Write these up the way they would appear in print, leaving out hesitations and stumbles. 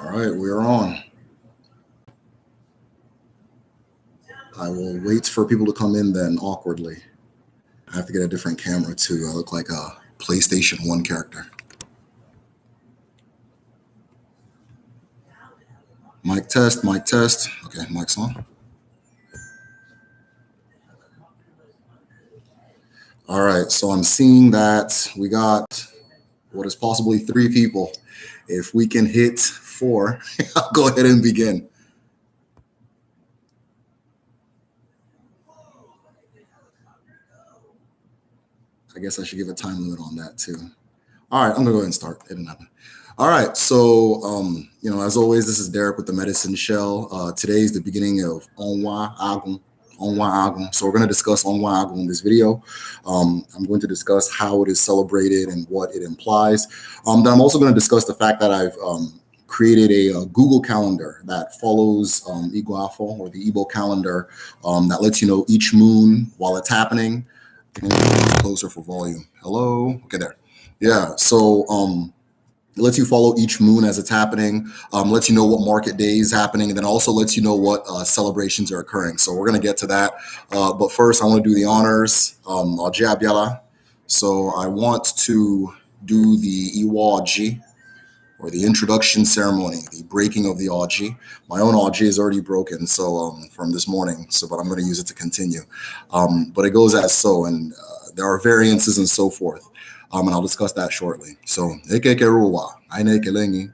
All right, we're on. I will wait for people to come in then awkwardly. I have to get a different camera too. I look like a PlayStation 1 character. Mic test, mic test. Okay, mic's on. All right, so I'm seeing that we got what is possibly 3 people. If we can hit 4, I'll go ahead and begin. I guess I should give a time limit on that too. All right, I'm gonna go ahead and start. It didn't happen. All right, so as always, this is Derek with the Medicine Shell. Today is the beginning of Onwa Agwu. So we're going to discuss Onwa Agwu in this video. I'm going to discuss how it is celebrated and what it implies. Then I'm also going to discuss the fact that I've created a Google Calendar that follows Iguafo, or the Igbo calendar, that lets you know each moon while it's happening. Closer for volume. Hello. Okay, there. Yeah. So it lets you follow each moon as it's happening, lets you know what market day is happening, and then also lets you know what celebrations are occurring. So we're going to get to that. But first, I want to do the honors. Jab Yala. So I want to do the Iwaji, or the introduction ceremony, the breaking of the Aji. My own Aji is already broken, so from this morning. But I'm going to use it to continue. But it goes as so, and there are variances and so forth. And I'll discuss that shortly. So, Ekeke Ruwa, Aine Kelengi,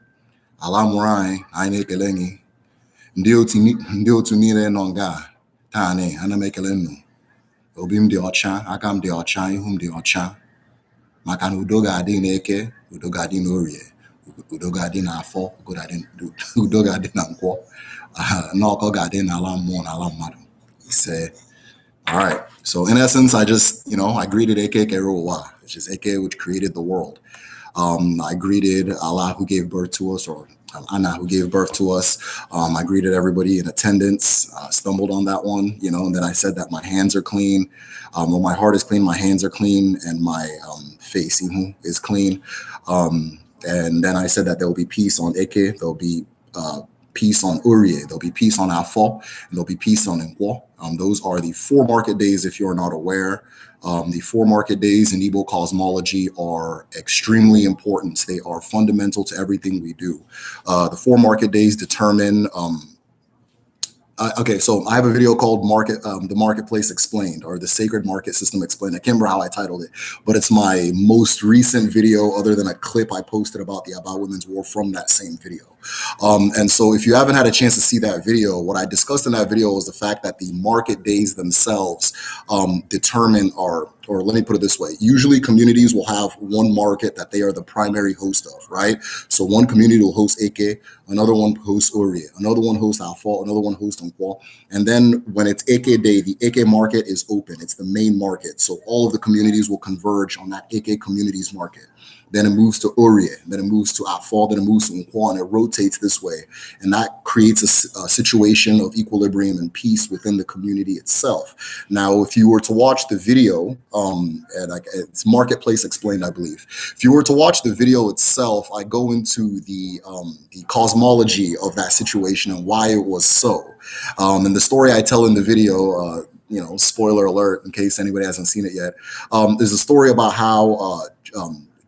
Alamurai, Aine Kelengi, Ndio Tunile Nonga, Tane, Aname Kelenu, Obim de Ocha, Akam de Ocha, Ihum de Ocha, Makan Udoga Adineke, Udoga Dinorie, Udoga Dinafo, Udoga Dinanko, Noko Gadin Alamon Alamadu. He said, all right. So in essence, I just, I greeted Eke Kerowa, which is Eke, which created the world. I greeted Allah, who gave birth to us, or Anna, who gave birth to us. I greeted everybody in attendance, stumbled on that one, and then I said that my hands are clean. Well, my heart is clean, my hands are clean, and my face is clean. And then I said that there will be peace on Eke, there'll be peace on Urie, there'll be peace on Afo, and there'll be peace on Nkwo. Those are the 4 market days, if you're not aware. The 4 market days in Igbo cosmology are extremely important. They are fundamental to everything we do. The 4 market days determine okay, so I have a video called The Marketplace Explained, or The Sacred Market System Explained. I can't remember how I titled it, but it's my most recent video other than a clip I posted about the Aba Women's War from that same video. And so if you haven't had a chance to see that video, what I discussed in that video was the fact that the market days themselves determine or let me put it this way. Usually communities will have one market that they are the primary host of, right? So one community will host Eke, another one hosts Uri, another one hosts Afo, another one hosts Nkwo. And then when it's Eke Day, the Eke market is open. It's the main market. So all of the communities will converge on that Eke communities market. Then it moves to Urie, then it moves to Afo, then it moves to Nkwo, and it rotates this way. And that creates a situation of equilibrium and peace within the community itself. Now, if you were to watch the video, and it's Marketplace Explained, I believe. If you were to watch the video itself, I go into the cosmology of that situation and why it was so. And the story I tell in the video, spoiler alert in case anybody hasn't seen it yet, there's a story about how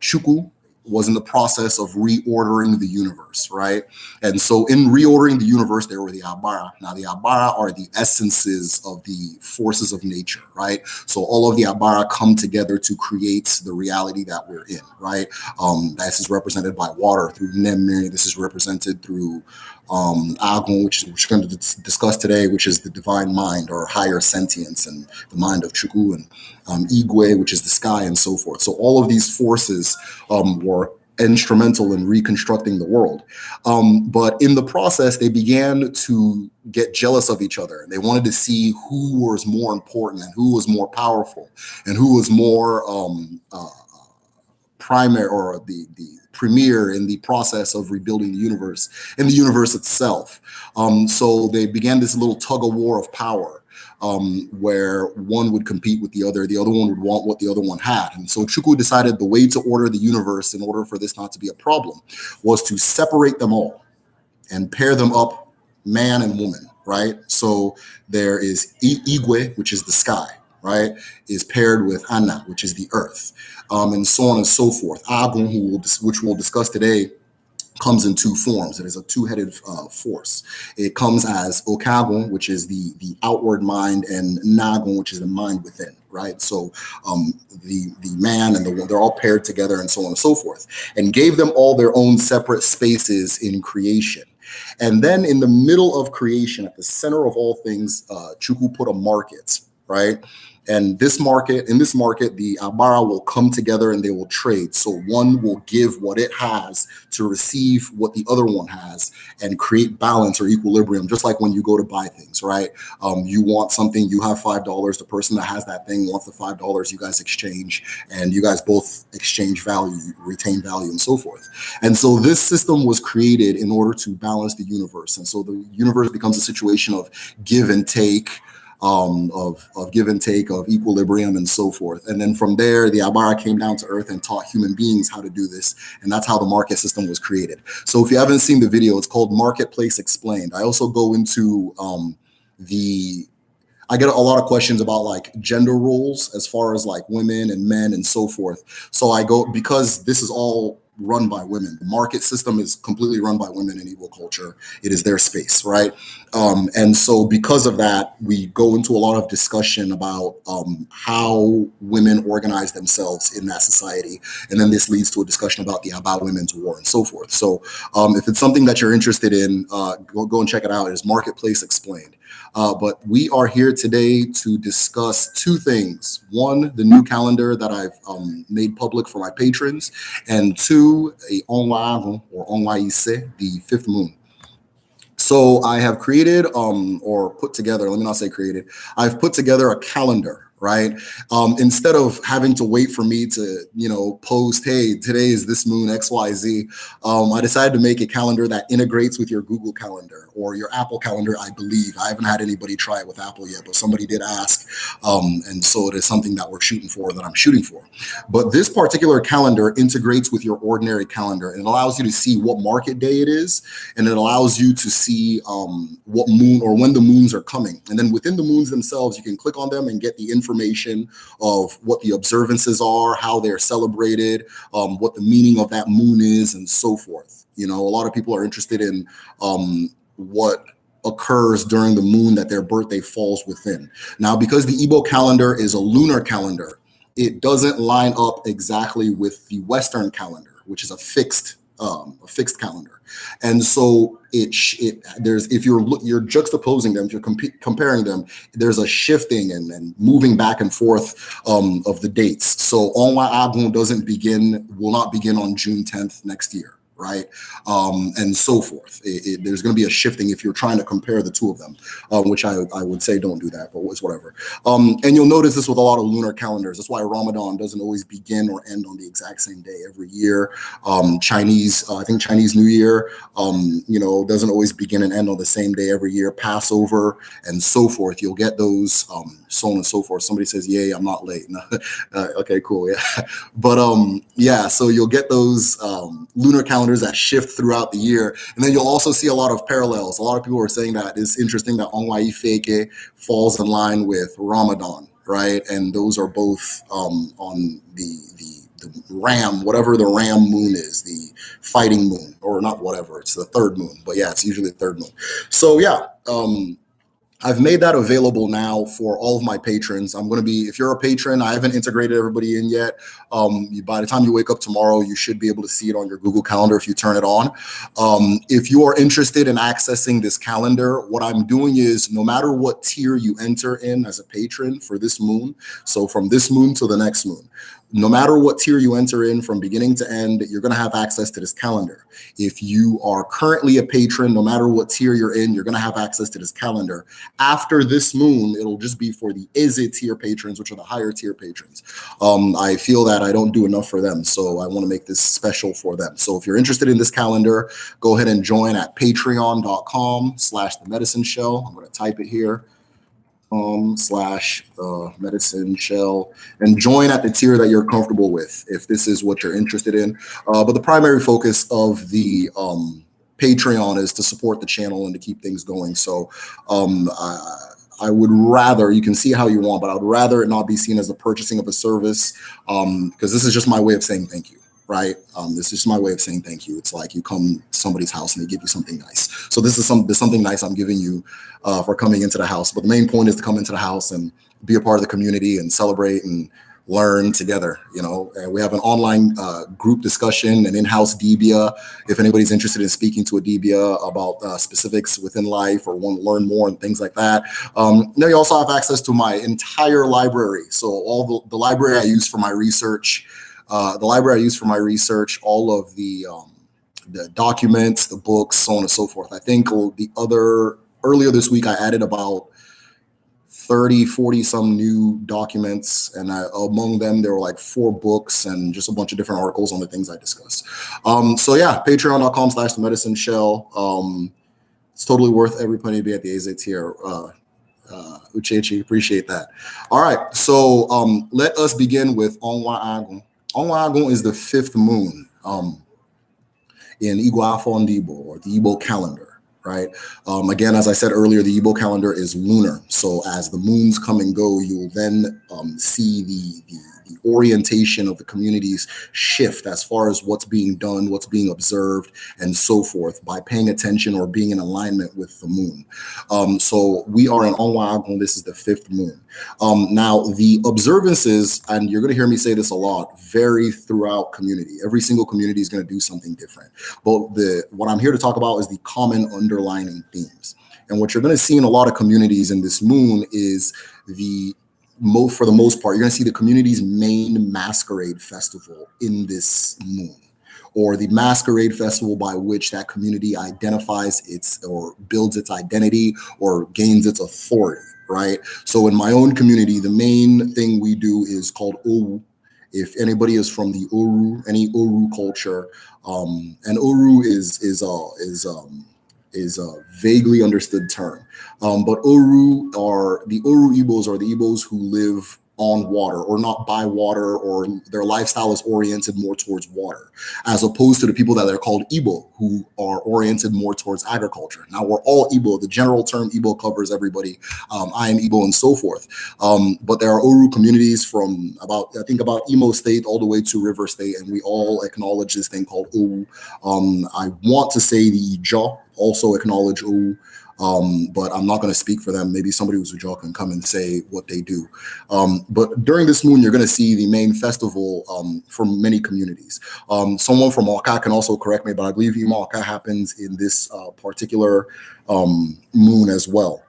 Chukwu was in the process of reordering the universe, right? And so in reordering the universe, there were the Abara. Now, the Abara are the essences of the forces of nature, right? So all of the Abara come together to create the reality that we're in, right? This is represented by water through Nemir. This is represented through Agun, which we're going to discuss today, which is the divine mind or higher sentience and the mind of Chukwu, and Igwe, which is the sky, and so forth. So all of these forces were instrumental in reconstructing the world. But in the process, they began to get jealous of each other. They wanted to see who was more important and who was more powerful and who was more primary, or the premier in the process of rebuilding the universe and the universe itself. So they began this little tug of war of power, where one would compete with the other one would want what the other one had. And so Chukwu decided the way to order the universe, in order for this not to be a problem, was to separate them all. and pair them up, man and woman, right? So there is Igwe, which is the sky, right, is paired with Ana, which is the earth, and so on and so forth. Agun, which we'll discuss today, comes in two forms. It is a two-headed force. It comes as Okagun, which is the outward mind, and Nagun, which is the mind within, right? So the man and the woman, they're all paired together and so on and so forth, and gave them all their own separate spaces in creation. And then in the middle of creation, at the center of all things, Chukwu put a market, right? And in this market, the Abara will come together and they will trade. So one will give what it has to receive what the other one has and create balance or equilibrium, just like when you go to buy things, right? You want something, you have $5. The person that has that thing wants the $5. You guys exchange, and you guys both exchange value, retain value, and so forth. And so this system was created in order to balance the universe. And so the universe becomes a situation of give and take, of give and take, of equilibrium, and so forth. And then from there, the Abara came down to earth and taught human beings how to do this. And that's how the market system was created. So if you haven't seen the video, it's called Marketplace Explained. I also go into I get a lot of questions about like gender roles as far as like women and men and so forth. So I go, because this is all run by women. The market system is completely run by women in Igbo culture. It is their space, right? And so because of that, we go into a lot of discussion about how women organize themselves in that society. And then this leads to a discussion about the Aba Women's War and so forth. So if it's something that you're interested in, go and check it out. It is Marketplace Explained. But we are here today to discuss two things. One, the new calendar that I've made public for my patrons, and two, a Onwa Agwu, or Onwa Ise, the fifth moon. So I have created or put together, let me not say created, I've put together a calendar, right? Instead of having to wait for me to, post, hey, today is this moon XYZ, I decided to make a calendar that integrates with your Google Calendar or your Apple Calendar, I believe. I haven't had anybody try it with Apple yet, but somebody did ask. And so it is something that we're shooting for, that I'm shooting for. But this particular calendar integrates with your ordinary calendar and allows you to see what market day it is. And it allows you to see what moon or when the moons are coming. And then within the moons themselves, you can click on them and get the information of what the observances are, how they're celebrated, what the meaning of that moon is, and so forth. A lot of people are interested in what occurs during the moon that their birthday falls within. Now, because the Igbo calendar is a lunar calendar, it doesn't line up exactly with the Western calendar, which is a fixed calendar. And so if you're juxtaposing them, if you're comparing them, there's a shifting and moving back and forth of the dates. So Onwa Agwu will not begin on June 10th next year, right? And so forth. There's going to be a shifting if you're trying to compare the two of them, which I would say don't do that, but it's whatever. And you'll notice this with a lot of lunar calendars. That's why Ramadan doesn't always begin or end on the exact same day every year. Chinese New Year, doesn't always begin and end on the same day every year. Passover and so forth. You'll get those, so on and so forth. Somebody says, yay, I'm not late. Okay, cool. Yeah. But so you'll get those lunar calendars that shift throughout the year. And then you'll also see a lot of parallels. A lot of people are saying that it's interesting that Onwa Ifeke falls in line with Ramadan, right? And those are both on the ram, whatever the ram moon is, the fighting moon, or not whatever, it's the third moon. But yeah, it's usually the third moon. So yeah, I've made that available now for all of my patrons. If you're a patron, I haven't integrated everybody in yet. By the time you wake up tomorrow, you should be able to see it on your Google Calendar if you turn it on. If you are interested in accessing this calendar, what I'm doing is no matter what tier you enter in as a patron for this moon, so from this moon to the next moon, no matter what tier you enter in from beginning to end, you're going to have access to this calendar. If you are currently a patron, no matter what tier you're in, you're going to have access to this calendar. After this moon, it'll just be for the Eze tier patrons, which are the higher tier patrons. I feel that I don't do enough for them, so I want to make this special for them. So if you're interested in this calendar, go ahead and join at patreon.com/The Medicine Shell. I'm going to type it here. /The Medicine Shell, and join at the tier that you're comfortable with if this is what you're interested in. But the primary focus of the Patreon is to support the channel and to keep things going. So I would rather, you can see how you want, but I would rather it not be seen as the purchasing of a service, because this is just my way of saying thank you, right? This is my way of saying thank you. It's like you come to somebody's house and they give you something nice. So this is something nice I'm giving you for coming into the house. But the main point is to come into the house and be a part of the community and celebrate and learn together, and we have an online group discussion, an in-house DBA. If anybody's interested in speaking to a DBA about specifics within life or want to learn more and things like that. Now you also have access to my entire library. So all the library I use for my research, all of the documents, the books, so on and so forth. I think earlier this week, I added about 30, 40 some new documents. And among them, there were like 4 books and just a bunch of different articles on the things I discussed. So yeah, patreon.com/themedicineshell. It's totally worth every penny to be at the AZ tier. Uchechi, appreciate that. All right, so let us begin with Onwa Agwu. Onwa Agwu is the 5th moon in Igbo Afọ Ndị Igbo, or the Igbo calendar. Right. Again, as I said earlier, the Igbo calendar is lunar. So as the moons come and go, you'll then see the orientation of the communities shift as far as what's being done, what's being observed, and so forth by paying attention or being in alignment with the moon. So we are in Onwa Agwu. This is the 5th moon. Now, the observances, and you're going to hear me say this a lot, vary throughout community. Every single community is going to do something different. But what I'm here to talk about is the common underlining themes. And what you're going to see in a lot of communities in this moon is for the most part, you're going to see the community's main masquerade festival in this moon, or the masquerade festival by which that community identifies or builds its identity or gains its authority, right? So in my own community, the main thing we do is called Oru. If anybody is from the Oru, any Oru culture, and Oru is a vaguely understood term. But the Oru Igbos are the Igbos who live on water, or not by water, or their lifestyle is oriented more towards water, as opposed to the people that are called Igbo, who are oriented more towards agriculture. Now, we're all Igbo. The general term Igbo covers everybody. I am Igbo and so forth. But there are Oru communities from about Imo State all the way to River State, and we all acknowledge this thing called Oru. I want to say the Ijaw also acknowledge Oru. But I'm not going to speak for them. Maybe somebody who's Ujaw can come and say what they do. But during this moon, you're going to see the main festival for many communities. Someone from Oka can also correct me, but I believe Ima Oka happens in this particular moon as well,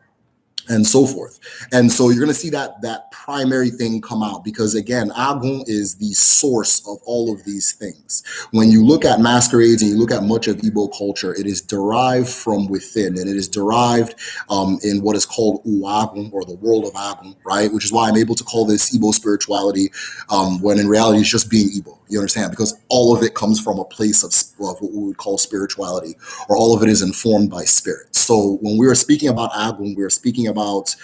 and so forth. And so you're going to see that primary thing come out, because again, Agun is the source of all of these things. When you look at masquerades and you look at much of Igbo culture, it is derived from within, and it is derived in what is called Uagun, or the world of Agun, right? Which is why I'm able to call this Igbo spirituality, when in reality it's just being Igbo. You understand? Because all of it comes from a place of what we would call spirituality, or all of it is informed by spirit. So when we are speaking about Agun, we are speaking about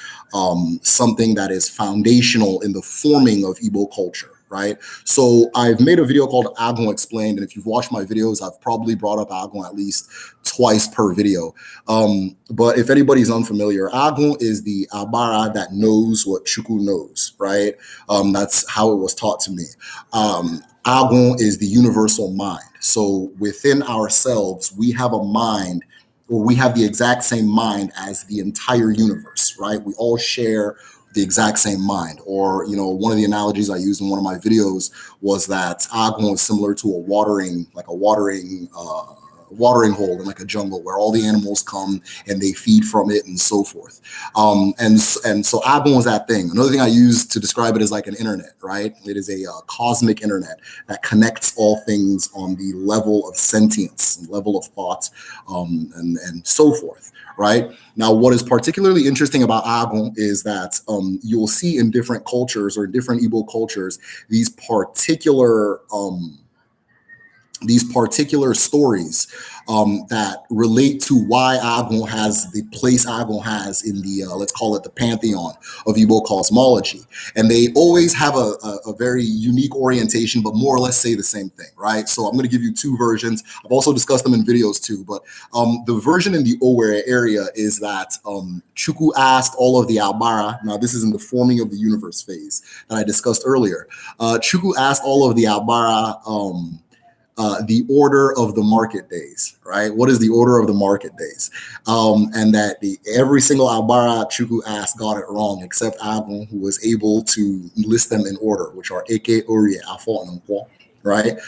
something that is foundational in the forming of Igbo culture, right? So I've made a video called Agun Explained, and if you've watched my videos, I've probably brought up Agun at least twice per video. But if anybody's unfamiliar, Agun is the Abara that knows what Chukwu knows, right? That's how it was taught to me. Agun is the universal mind. So within ourselves, we have a mind, or we have the exact same mind as the entire universe, right? We all share the exact same mind. Or, one of the analogies I used in one of my videos was that Agun is similar to a watering hole in like a jungle, where all the animals come and they feed from it and so forth. And so Agun is that thing. Another thing I use to describe it is like an internet, right? It is a cosmic internet that connects all things on the level of sentience and level of thought, and so forth, right? Now, what is particularly interesting about Agun is that you'll see in different cultures, or different Igbo cultures, these particular these particular stories that relate to why Agon has the place Agon has in the, let's call it the pantheon of Igbo cosmology. And they always have a very unique orientation, but more or less say the same thing, right? So I'm going to give you two versions. I've also discussed them in videos too, but the version in the Owerri area is that Chukwu asked all of the Albara, now this is in the forming of the universe phase that I discussed earlier. Chukwu asked all of the Albara the order of the market days, right? What is the order of the market days? And that every single Albara Chukwu asked got it wrong, except Agun, who was able to list them in order, which are Eke, Orie, Afo, and Nkwo, right?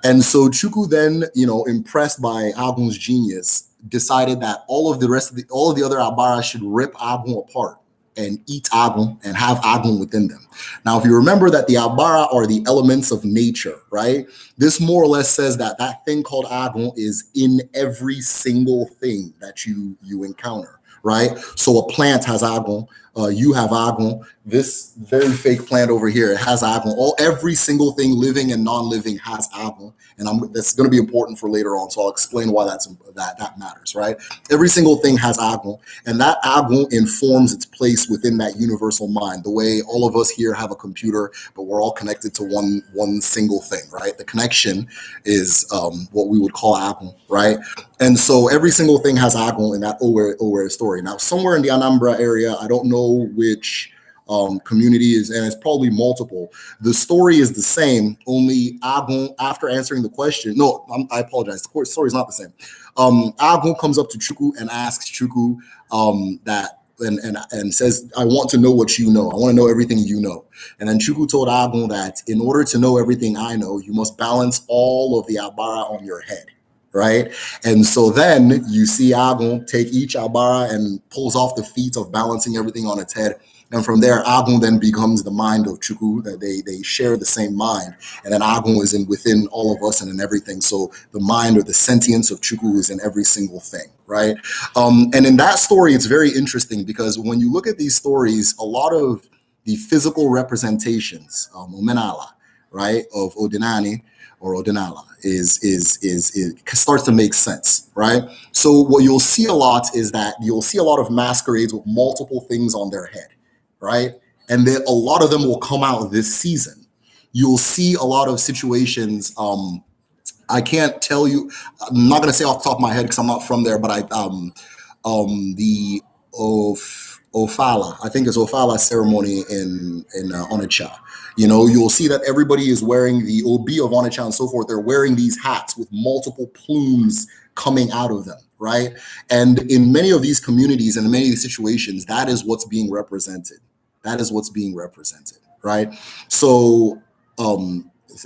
And so Chukwu then, impressed by Agun's genius, decided that all of the other Albara should rip Agun apart and eat Agun and have Agun within them. Now, if you remember that the Albara are the elements of nature, right? This more or less says that that thing called Agun is in every single thing that you encounter, right? So a plant has Agun, you have Agun. This very fake plant over here, it has Agun. Every single thing, living and non-living, has Agun, and that's going to be important for later on. So I'll explain why that matters, right? Every single thing has Agun, and that Agun informs its place within that universal mind. The way all of us here have a computer, but we're all connected to one single thing, right? The connection is what we would call Agun, right? And so every single thing has Agun in that Owerri story. Now, somewhere in the Anambra area, I don't know which community is, and it's probably multiple. The story is the same, only Agun, after answering the question, I apologize, the story is not the same. Agun comes up to Chukwu and asks Chukwu that, and says, I want to know what you know. I want to know everything you know. And then Chukwu told Agun that in order to know everything I know, you must balance all of the Abara on your head, right? And so then you see Agun take each Abara and pulls off the feat of balancing everything on its head. And from there, Agun then becomes the mind of Chukwu, that they share the same mind. And then Agun is within all of us and in everything. So the mind or the sentience of Chukwu is in every single thing, right? And in that story, it's very interesting because when you look at these stories, a lot of the physical representations, Omenala, right, of Odinani or Odinala it starts to make sense, right? So what you'll see a lot is that you'll see a lot of masquerades with multiple things on their head, right? And then a lot of them will come out this season. You'll see a lot of situations. I can't tell you. I'm not going to say off the top of my head because I'm not from there. But the Ofala, I think it's Ofala ceremony in Onitsha. You'll see that everybody is wearing the Obi of Onitsha and so forth. They're wearing these hats with multiple plumes coming out of them, right? And in many of these communities and in many of these situations, that is what's being represented. That is what's being represented, right? So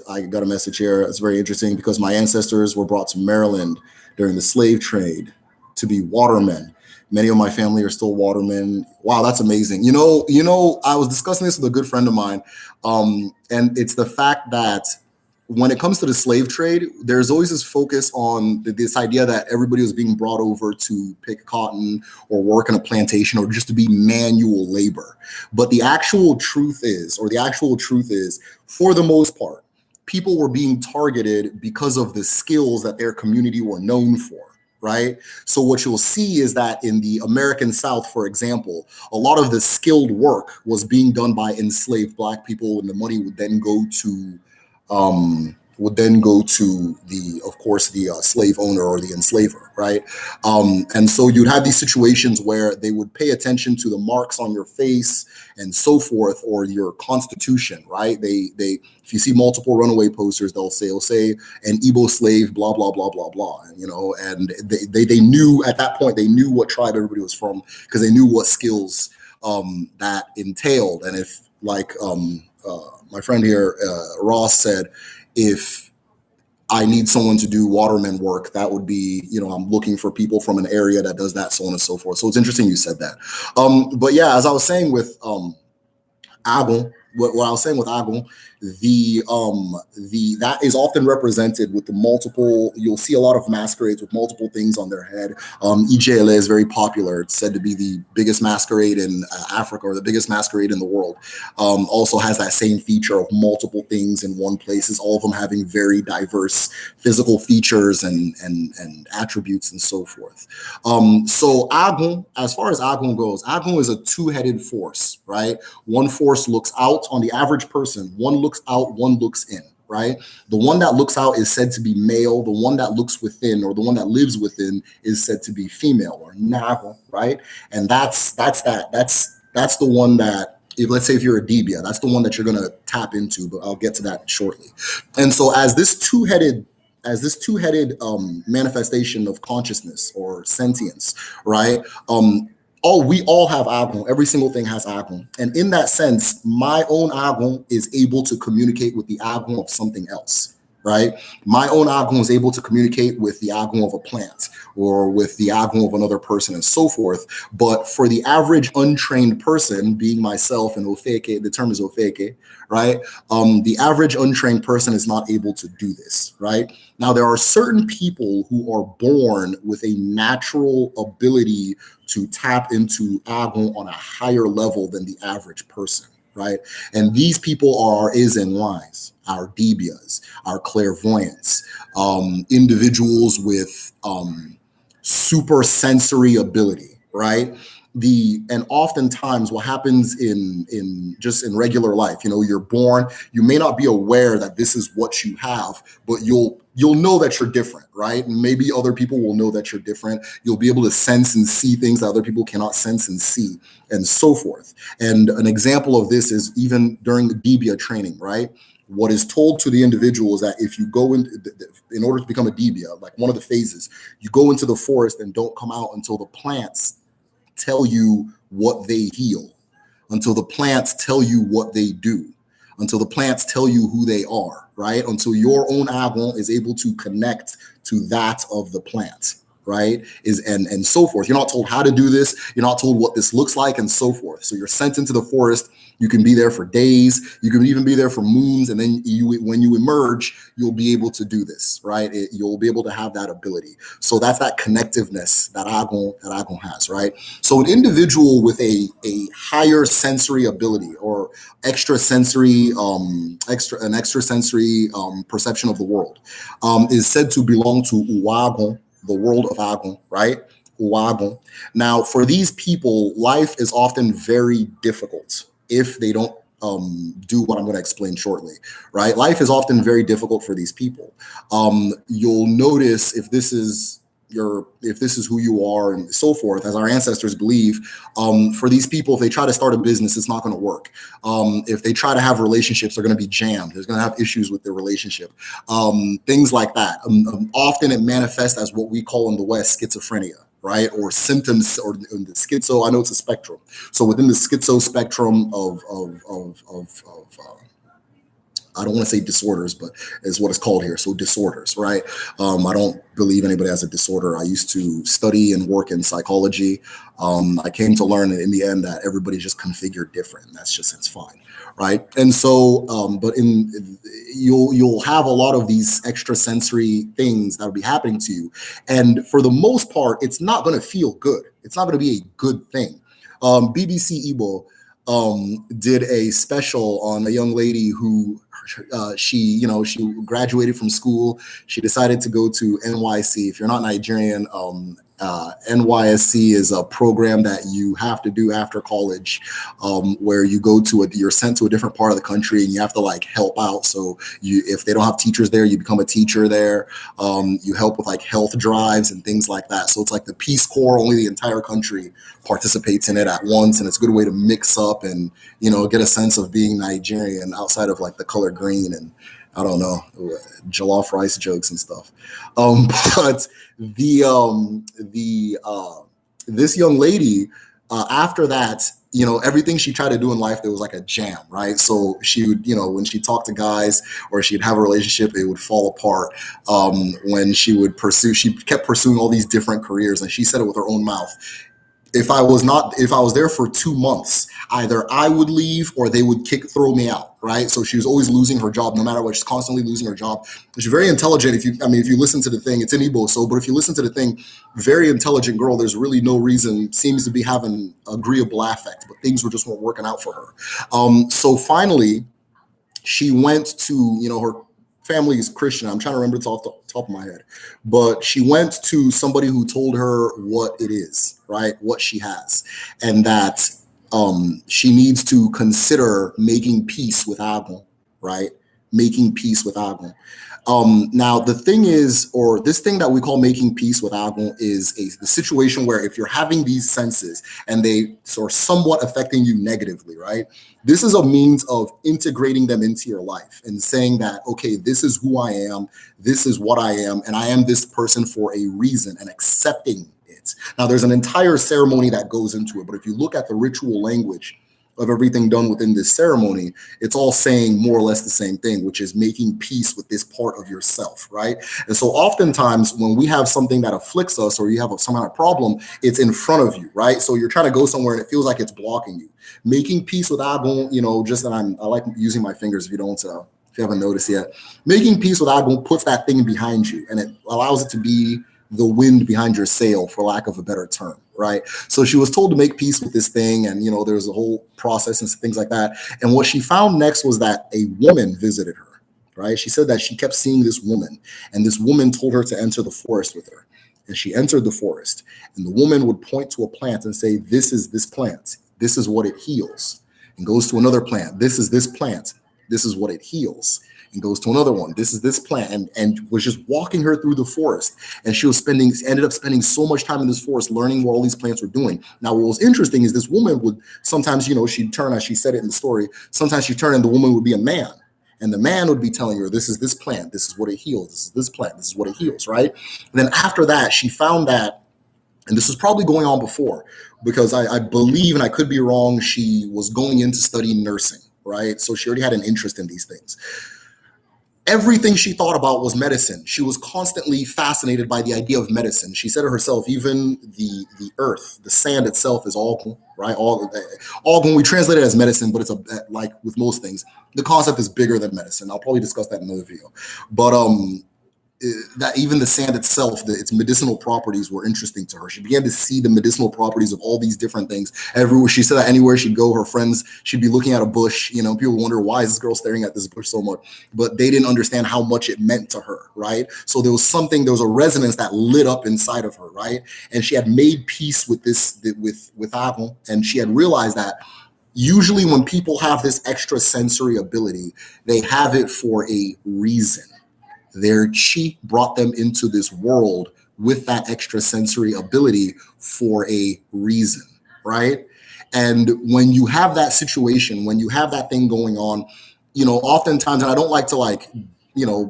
I got a message here. It's very interesting because my ancestors were brought to Maryland during the slave trade to be watermen. Many of my family are still watermen. Wow, that's amazing. I was discussing this with a good friend of mine, and it's the fact that when it comes to the slave trade, there's always this focus on this idea that everybody was being brought over to pick cotton or work in a plantation or just to be manual labor. But the actual truth is, for the most part, people were being targeted because of the skills that their community were known for, right? So what you'll see is that in the American South, for example, a lot of the skilled work was being done by enslaved Black people, and the money would then go to the slave owner or the enslaver, right? And so you'd have these situations where they would pay attention to the marks on your face and so forth, or your constitution, right? They if you see multiple runaway posters, they'll say an Igbo slave, blah blah blah blah blah, and they knew at that point, they knew what tribe everybody was from because they knew what skills that entailed. And if my friend here, Ross, said, if I need someone to do waterman work, that would be, I'm looking for people from an area that does that, so on and so forth. So it's interesting you said that. But yeah, as I was saying with Agun, what I was saying with Agun the that is often represented with the multiple. You'll see a lot of masquerades with multiple things on their head. Ijele is very popular. It's said to be the biggest masquerade in Africa, or the biggest masquerade in the world. Also has that same feature of multiple things in one place, is all of them having very diverse physical features and attributes and so forth. So Agun, as far as Agun goes, Agun is a two-headed force, right? One force looks out on the average person. One looks out, one looks in, right? The one that looks out is said to be male. The one that looks within, or the one that lives within, is said to be female, or Naga, right? And that's the one that, if, let's say if you're a Debia, that's the one that you're going to tap into, but I'll get to that shortly. And so as this two-headed manifestation of consciousness or sentience, right? We all have Agun. Every single thing has Agun. And in that sense, my own Agun is able to communicate with the Agun of something else, right? My own Agun is able to communicate with the Agun of a plant, or with the Agun of another person, and so forth. But for the average untrained person, being myself, and Ofeke, the term is Ofeke, right? The average untrained person is not able to do this, right? Now, there are certain people who are born with a natural ability to tap into Agun on a higher level than the average person, right? And these people are our Is and Ys, our Debias, our clairvoyants, individuals with super sensory ability, right? And oftentimes what happens in just in regular life, you're born, you may not be aware that this is what you have, but you'll know that you're different, right? And maybe other people will know that you're different. You'll be able to sense and see things that other people cannot sense and see, and so forth. And an example of this is even during the Debia training, right? What is told to the individual is that if you go in order to become a Debia, like one of the phases, you go into the forest and don't come out until the plants tell you what they heal, until the plants tell you what they do, until the plants tell you who they are, right? Until your own Agun is able to connect to that of the plant, right? And so forth. You're not told how to do this. You're not told what this looks like, and so forth. So you're sent into the forest. You can be there for days. You can even be there for moons. And then when you emerge, you'll be able to do this, right? You'll be able to have that ability. So that's that connectiveness that Agun has, right? So an individual with a higher sensory ability, or extrasensory perception of the world, is said to belong to Uwagun, the world of Agun, right? Uwagun. Now, for these people, life is often very difficult if they don't do what I'm going to explain shortly, right? Life is often very difficult for these people. You'll notice if this is who you are, and so forth, as our ancestors believe, for these people, if they try to start a business, it's not going to work. If they try to have relationships, they're going to be jammed. There's going to have issues with their relationship. Things like that. Often it manifests as what we call in the West schizophrenia, right? Or symptoms, or in the schizo. I know it's a spectrum. So within the schizo spectrum of I don't want to say disorders, but is what it's called here. So disorders, right? I don't believe anybody has a disorder. I used to study and work in psychology. I came to learn in the end that everybody's just configured different. And it's fine, right? And so, but you'll have a lot of these extrasensory things that will be happening to you. And for the most part, it's not going to feel good. It's not going to be a good thing. BBC Igbo did a special on a young lady who she graduated from school. She decided to go to NYC. If you're not Nigerian, NYSC is a program that you have to do after college, where you go to you're sent to a different part of the country, and you have to help out. So if they don't have teachers there, you become a teacher there. You help with health drives and things like that. So it's like the Peace Corps, only the entire country participates in it at once, and it's a good way to mix up and get a sense of being Nigerian outside of the color green and I don't know, jollof rice jokes and stuff. But this young lady, after that, everything she tried to do in life, there was a jam, right? So she would, when she talked to guys or she'd have a relationship, it would fall apart. When she kept pursuing all these different careers, and she said it with her own mouth. If I was there for 2 months, either I would leave or they would throw me out, right? So she was always losing her job, no matter what. She's constantly losing her job. She's very intelligent. If you listen to the thing, it's in Igbo. So, but if you listen to the thing, very intelligent girl. There's really no reason. Seems to be having agreeable affect, but things weren't working out for her. So finally, she went to, her family is Christian. I'm trying to remember it's off the top of my head, but she went to somebody who told her what it is, right? What she has, and that she needs to consider making peace with Agwu, right? Making peace with Agwu. Now, the thing is, or this thing that we call making peace with Agwu is the situation where if you're having these senses and they are somewhat affecting you negatively, right? This is a means of integrating them into your life and saying that, okay, this is who I am, this is what I am, and I am this person for a reason, and accepting it. Now, there's an entire ceremony that goes into it, but if you look at the ritual language of everything done within this ceremony, it's all saying more or less the same thing, which is making peace with this part of yourself, right? And so oftentimes when we have something that afflicts us or you have some kind of problem, it's in front of you, right? So you're trying to go somewhere and it feels like it's blocking you. Making peace with Agwu, just that I like using my fingers if you haven't noticed yet. Making peace with Agwu puts that thing behind you and it allows it to be the wind behind your sail, for lack of a better term, right? So she was told to make peace with this thing, and there's a whole process and things like that. And what she found next was that a woman visited her, right? She said that she kept seeing this woman, and this woman told her to enter the forest with her. And she entered the forest, and the woman would point to a plant and say, "This is this plant. This is what it heals." And goes to another plant. "This is this plant. This is what it heals." And goes to another one. "This is this plant," and was just walking her through the forest. And she ended up spending so much time in this forest learning what all these plants were doing. Now, what was interesting is this woman would sometimes, she'd turn, as she said it in the story, sometimes she'd turn and the woman would be a man. And the man would be telling her, "This is this plant. This is what it heals. This is this plant. This is what it heals," right? And then after that, she found that, and this was probably going on before, because I believe, and I could be wrong, she was going in to study nursing, right? So she already had an interest in these things. Everything she thought about was medicine. She was constantly fascinated by the idea of medicine. She said it herself, even the earth, the sand itself is all, right? All when we translate it as medicine, but it's like with most things, the concept is bigger than medicine. I'll probably discuss that in another video. But that even the sand itself, its medicinal properties were interesting to her. She began to see the medicinal properties of all these different things. Everywhere she said that anywhere she'd go, her friends, she'd be looking at a bush. People wonder, why is this girl staring at this bush so much? But they didn't understand how much it meant to her, right? So there was a resonance that lit up inside of her, right? And she had made peace with this, with Agwu, and she had realized that usually when people have this extra sensory ability, they have it for a reason. Their chi brought them into this world with that extra sensory ability for a reason, right? And when you have that situation, when you have that thing going on, oftentimes, and I don't like to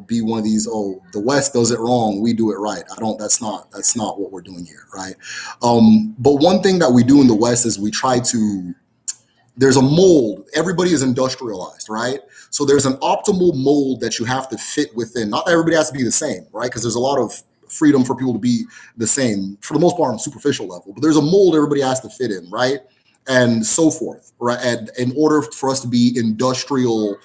be one of these, oh, the West does it wrong, we do it right. That's not what we're doing here, right? But one thing that we do in the West is we try to, there's a mold. Everybody is industrialized, right? So there's an optimal mold that you have to fit within. Not that everybody has to be the same, right? Because there's a lot of freedom for people to be the same, for the most part on a superficial level. But there's a mold everybody has to fit in, right? And so forth, right? And in order for us to be industrial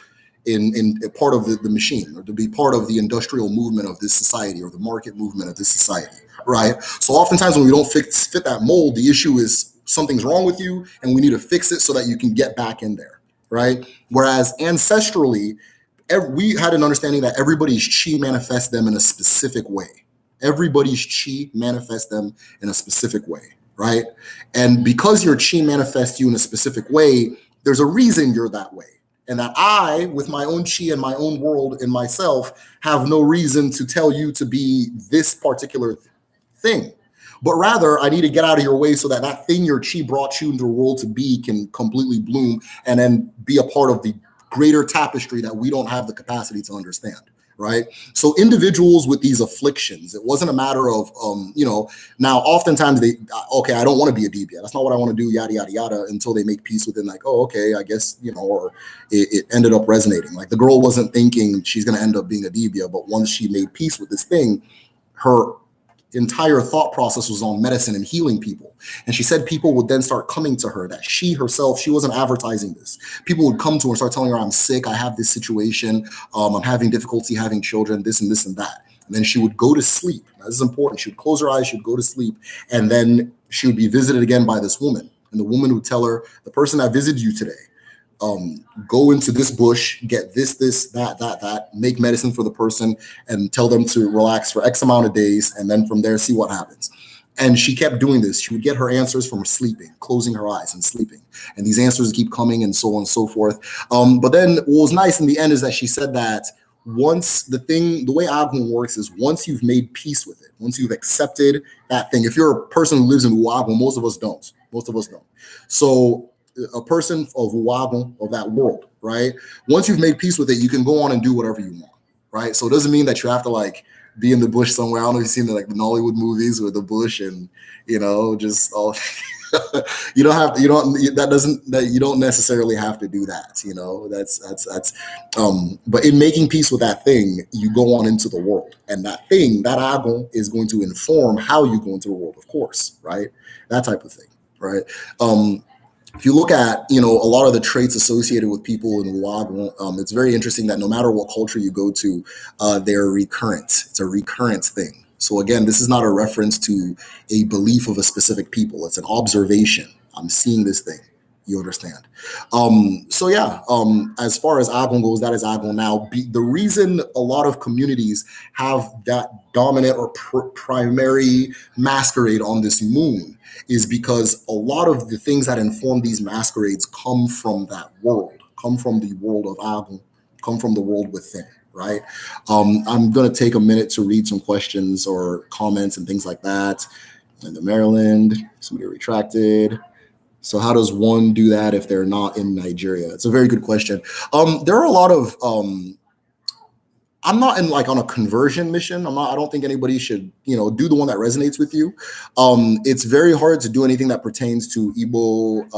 in a part of the machine, or to be part of the industrial movement of this society, or the market movement of this society, right? So oftentimes when we don't fit that mold, the issue is something's wrong with you and we need to fix it so that you can get back in there, right? Whereas ancestrally, we had an understanding that everybody's chi manifests them in a specific way. Everybody's chi manifests them in a specific way, right? And because your chi manifests you in a specific way, there's a reason you're that way. And that I, with my own chi and my own world in myself, have no reason to tell you to be this particular thing. But rather, I need to get out of your way so that that thing your chi brought you into the world to be can completely bloom and then be a part of the greater tapestry that we don't have the capacity to understand, right? So individuals with these afflictions, it wasn't a matter of, now oftentimes okay, I don't want to be a Dibia. That's not what I want to do, yada, yada, yada, until they make peace within, like, oh, okay, I guess, or it ended up resonating. Like the girl wasn't thinking she's going to end up being a Dibia, but once she made peace with this thing, her entire thought process was on medicine and healing people. And she said people would then start coming to her, that she herself, she wasn't advertising this. People would come to her and start telling her, I'm sick, I have this situation, I'm having difficulty having children, this and this and that. And then she would go to sleep. Now, this is important. She would close her eyes, she would go to sleep, and then she would be visited again by this woman. And the woman would tell her, the person that visited you today, go into this bush, get this, that, make medicine for the person and tell them to relax for X amount of days. And then from there, see what happens. And she kept doing this. She would get her answers from sleeping, closing her eyes and sleeping. And these answers keep coming and so on and so forth. But then what was nice in the end is that she said that once the way Agun works is once you've made peace with it, once you've accepted that thing, if you're a person who lives in Uagun, most of us don't. So a person of Uagun, of that world, right? Once you've made peace with it, you can go on and do whatever you want, right? So it doesn't mean that you have to like be in the bush somewhere. I don't know if you've seen the Nollywood movies with the bush and, just all, you don't necessarily have to do that. But in making peace with that thing, you go on into the world, and that thing, that Agun, is going to inform how you go into the world, of course, right? That type of thing, right? If you look at, a lot of the traits associated with people in Uagun, it's very interesting that no matter what culture you go to, they're recurrent. It's a recurrent thing. So again, this is not a reference to a belief of a specific people. It's an observation. I'm seeing this thing. You understand? As far as Agun goes, that is Agun. Now, the reason a lot of communities have that dominant or primary masquerade on this moon is because a lot of the things that inform these masquerades come from that world, come from the world of Agun, come from the world within, right? I'm going to take a minute to read some questions or comments and things like that. In the Maryland, somebody retracted. So how does one do that if they're not in Nigeria? It's a very good question. There are a lot of, I'm not on a conversion mission. I don't think anybody should, do the one that resonates with you. It's very hard to do anything that pertains to Igbo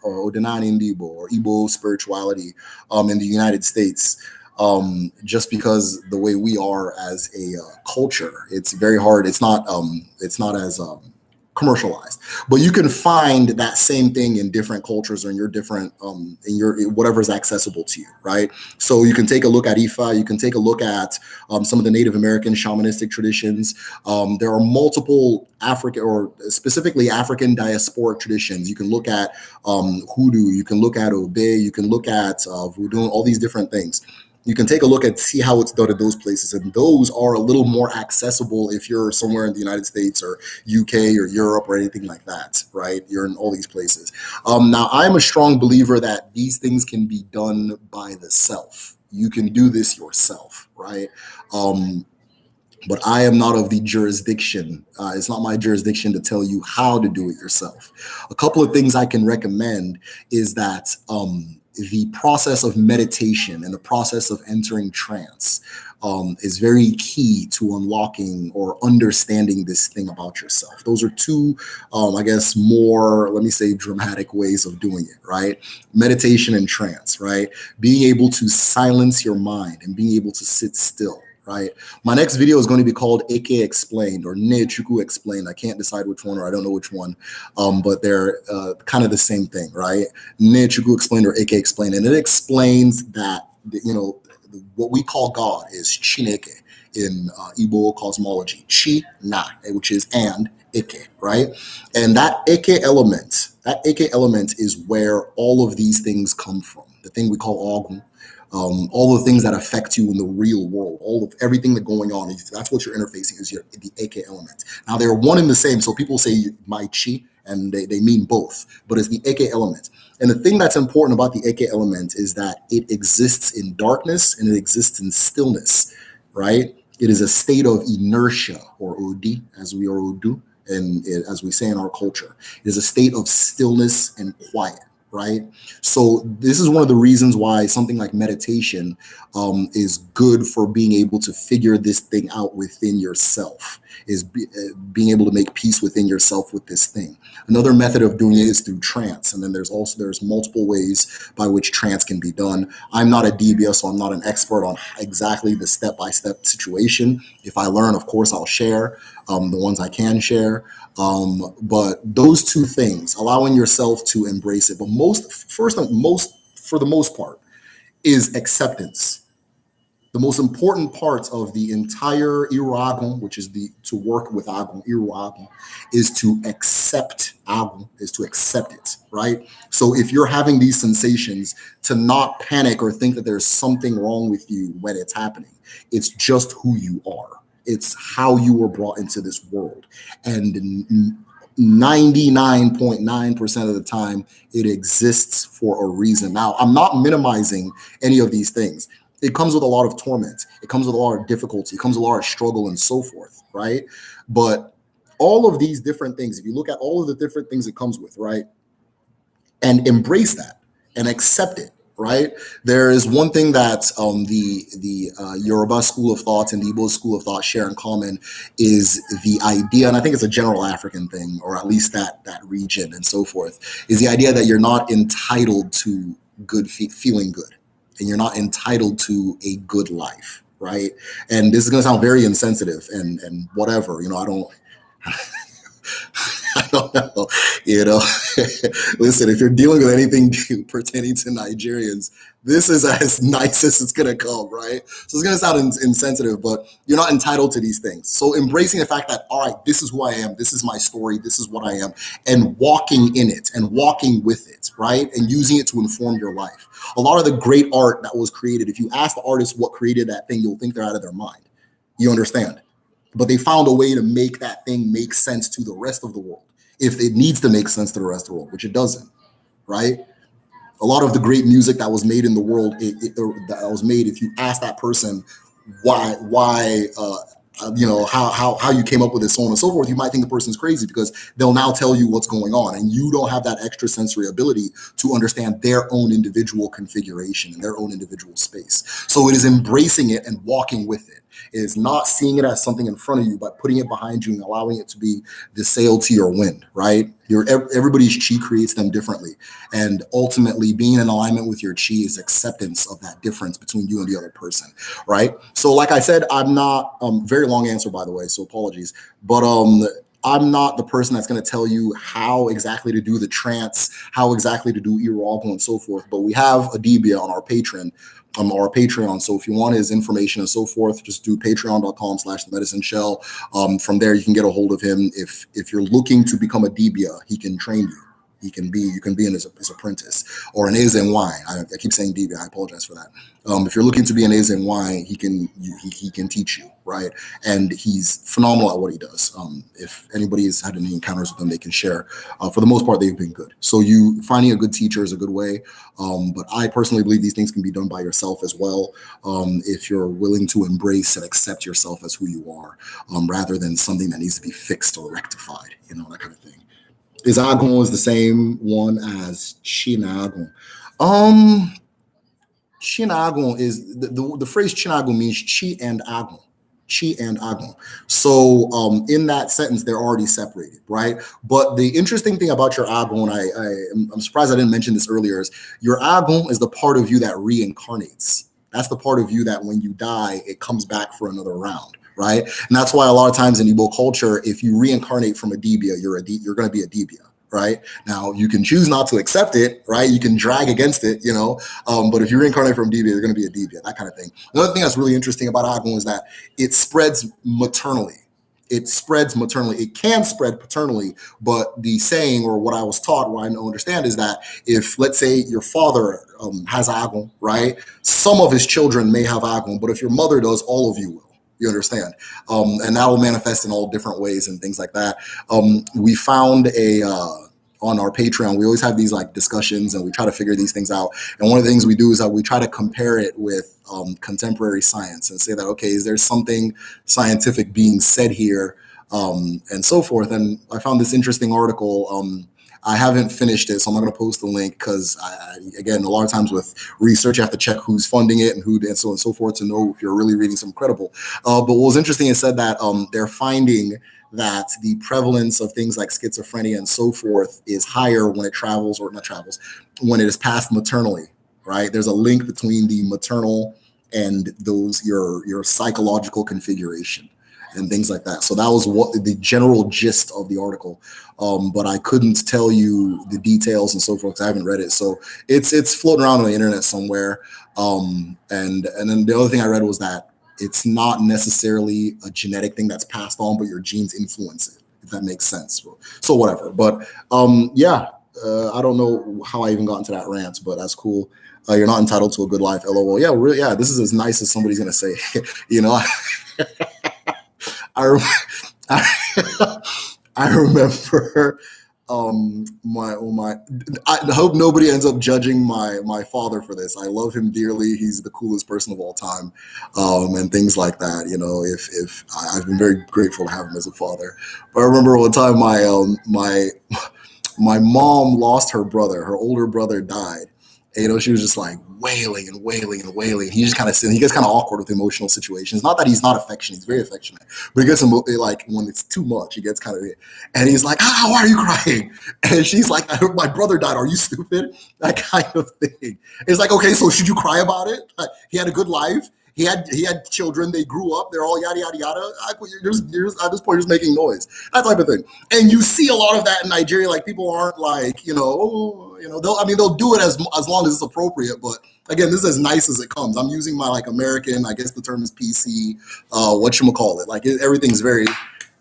or Odenani Igbo or Igbo spirituality in the United States. Just because the way we are as a culture, it's very hard. It's not as commercialized, but you can find that same thing in different cultures or in your different in whatever is accessible to you, right? So you can take a look at Ifa, you can take a look at some of the Native American shamanistic traditions. There are multiple African or specifically African diasporic traditions. You can look at hoodoo, you can look at obe, you can look at voodoo, all these different things. You can take a look and see how it's done in those places. And those are a little more accessible if you're somewhere in the United States or UK or Europe or anything like that, right? You're in all these places. Now, I'm a strong believer that these things can be done by the self. You can do this yourself, right? But I am not of the jurisdiction. It's not my jurisdiction to tell you how to do it yourself. A couple of things I can recommend is that the process of meditation and the process of entering trance is very key to unlocking or understanding this thing about yourself. Those are two, more, let me say, dramatic ways of doing it, right? Meditation and trance, right? Being able to silence your mind and being able to sit still. Right. My next video is going to be called AK Explained or Nechuku Explained. I can't decide which one, or I don't know which one, but they're kind of the same thing, right? Nechuku Explained or AK Explained. And it explains that, what we call God is Chineke in Igbo cosmology. Chi, na, which is and, Eke, right? And that Eke element is where all of these things come from. The thing we call Ogun. All the things that affect you in the real world, all of everything that's going on, that's what you're interfacing is the AK element. Now they're one and the same, so people say my chi, and they mean both, but it's the AK element. And the thing that's important about the AK element is that it exists in darkness and it exists in stillness, right? It is a state of inertia, or odi, as we say in our culture. It is a state of stillness and quiet. right? So this is one of the reasons why something like meditation is good for being able to figure this thing out within yourself, is being able to make peace within yourself with this thing. Another method of doing it is through trance, and then there's multiple ways by which trance can be done. I'm not a DBA, so I'm not an expert on exactly the step-by-step situation. If I learn, of course, I'll share the ones I can share. But those two things, allowing yourself to embrace it, but for the most part, is acceptance. The most important parts of the entire Iru, which is the to work with Agun, Iru, is to accept Agun, is to accept it, right? So if you're having these sensations, to not panic or think that there's something wrong with you when it's happening. It's just who you are. It's how you were brought into this world. And 99.9% of the time, it exists for a reason. Now, I'm not minimizing any of these things. It comes with a lot of torment. It comes with a lot of difficulty. It comes with a lot of struggle and so forth, right? But all of these different things, if you look at all of the different things it comes with, right, and embrace that and accept it, right? There is one thing that the Yoruba school of thought and the Igbo school of thought share in common is the idea, and I think it's a general African thing, or at least that region and so forth, is the idea that you're not entitled to feeling good, and you're not entitled to a good life, right? And this is going to sound very insensitive and whatever, I don't. I don't know, Listen, if you're dealing with anything pertaining to Nigerians, this is as nice as it's gonna come, right? So it's gonna sound insensitive, but you're not entitled to these things. So embracing the fact that, all right, this is who I am, this is my story, this is what I am, and walking in it and walking with it, right? And using it to inform your life. A lot of the great art that was created, if you ask the artist what created that thing, you'll think they're out of their mind. You understand? But they found a way to make that thing make sense to the rest of the world, if it needs to make sense to the rest of the world, which it doesn't, right? A lot of the great music that was made in the world, that was made, if you ask that person why, how you came up with it, so on and so forth, you might think the person's crazy, because they'll now tell you what's going on, and you don't have that extra sensory ability to understand their own individual configuration and their own individual space. So it is embracing it and walking with it. It is not seeing it as something in front of you, but putting it behind you and allowing it to be the sail to your wind, right? Everybody's chi creates them differently. And ultimately, being in alignment with your chi is acceptance of that difference between you and the other person, right? So like I said, I'm not, very long answer, by the way, so apologies. But I'm not the person that's going to tell you how exactly to do the trance, how exactly to do Irogo and so forth. But we have a Debia on our Patreon. So if you want his information and so forth, just do patreon.com/themedicineshell. From there, you can get a hold of him. If you're looking to become a Debia, he can train you. You can be in his apprentice, or an AZNY. I keep saying Debia. I apologize for that. If you're looking to be an AZNY, he can teach you, right? And he's phenomenal at what he does. If anybody has had any encounters with him, they can share. For the most part, they've been good. So finding a good teacher is a good way. But I personally believe these things can be done by yourself as well, if you're willing to embrace and accept yourself as who you are, rather than something that needs to be fixed or rectified, that kind of thing. Is Agon is the same one as Chinagon? Chinagon is the phrase Chinagon means chi and agon. Chi and agon. So in that sentence, they're already separated, right? But the interesting thing about your agon, I'm surprised I didn't mention this earlier, is your agon is the part of you that reincarnates. That's the part of you that when you die, it comes back for another round. Right. And that's why a lot of times in Igbo culture, if you reincarnate from a Debia, you're going to be a Debia. Right. Now, you can choose not to accept it. Right. You can drag against it, but if you reincarnate from Debia, you're going to be a Debia, that kind of thing. Another thing that's really interesting about Agun is that it spreads maternally. It can spread paternally, but the saying, or what I was taught, what I understand, is that if, let's say, your father has Agun, right, some of his children may have Agun, but if your mother does, all of you will. You understand? And that will manifest in all different ways and things like that. We found on our Patreon, we always have these like discussions and we try to figure these things out. And one of the things we do is that we try to compare it with contemporary science and say that, okay, is there something scientific being said here, and so forth. And I found this interesting article. I haven't finished it, so I'm not going to post the link because, again, a lot of times with research, you have to check who's funding it and who and so on and so forth to know if you're really reading something credible. But what was interesting is said that they're finding that the prevalence of things like schizophrenia and so forth is higher when it travels or not travels, when it is passed maternally, right? There's a link between the maternal and those your psychological configuration and things like that. So that was what the general gist of the article. But I couldn't tell you the details and so forth because I haven't read it. So it's floating around on the internet somewhere. And then the other thing I read was that it's not necessarily a genetic thing that's passed on, but your genes influence it, if that makes sense. So whatever. But I don't know how I even got into that rant, but that's cool. You're not entitled to a good life, LOL. Yeah, really. Yeah, this is as nice as somebody's gonna say. You know, I I remember I hope nobody ends up judging my father for this. I love him dearly. He's the coolest person of all time, and things like that. You know, if I've been very grateful to have him as a father. But I remember one time my mom lost her brother. Her older brother died. And, you know, she was just like wailing and wailing and wailing. He just kind of he gets kind of awkward with emotional situations. Not that he's not affectionate; he's very affectionate, but he gets like when it's too much, he gets kind of. And he's like, why are you crying? And she's like, my brother died. Are you stupid? That kind of thing. It's like, okay, so should you cry about it? Like, he had a good life. He had children. They grew up. They're all yada yada yada. You're at this point, you're just making noise. That type of thing. And you see a lot of that in Nigeria. Like people aren't like they'll do it as long as it's appropriate. But again, this is as nice as it comes. I'm using my like American. I guess the term is PC. Whatchamacallit. Like everything's very.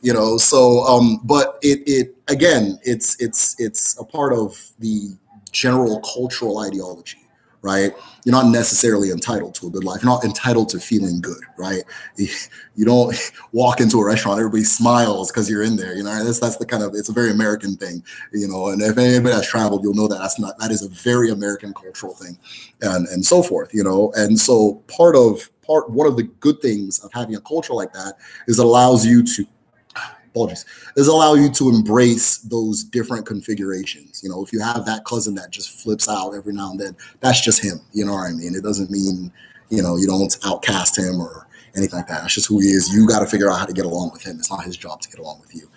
But it again, it's a part of the general cultural ideology, right? You're not necessarily entitled to a good life. You're not entitled to feeling good, right? You don't walk into a restaurant, everybody smiles because you're in there. You know, that's the kind of, it's a very American thing, you know. And if anybody has traveled, you'll know that that is a very American cultural thing, and so forth, you know. And so one of the good things of having a culture like that is it allows you to allow you to embrace those different configurations. You know, if you have that cousin that just flips out every now and then, that's just him. You know what I mean? It doesn't mean, you know, you don't outcast him or anything like that. That's just who he is. You got to figure out how to get along with him. It's not his job to get along with you.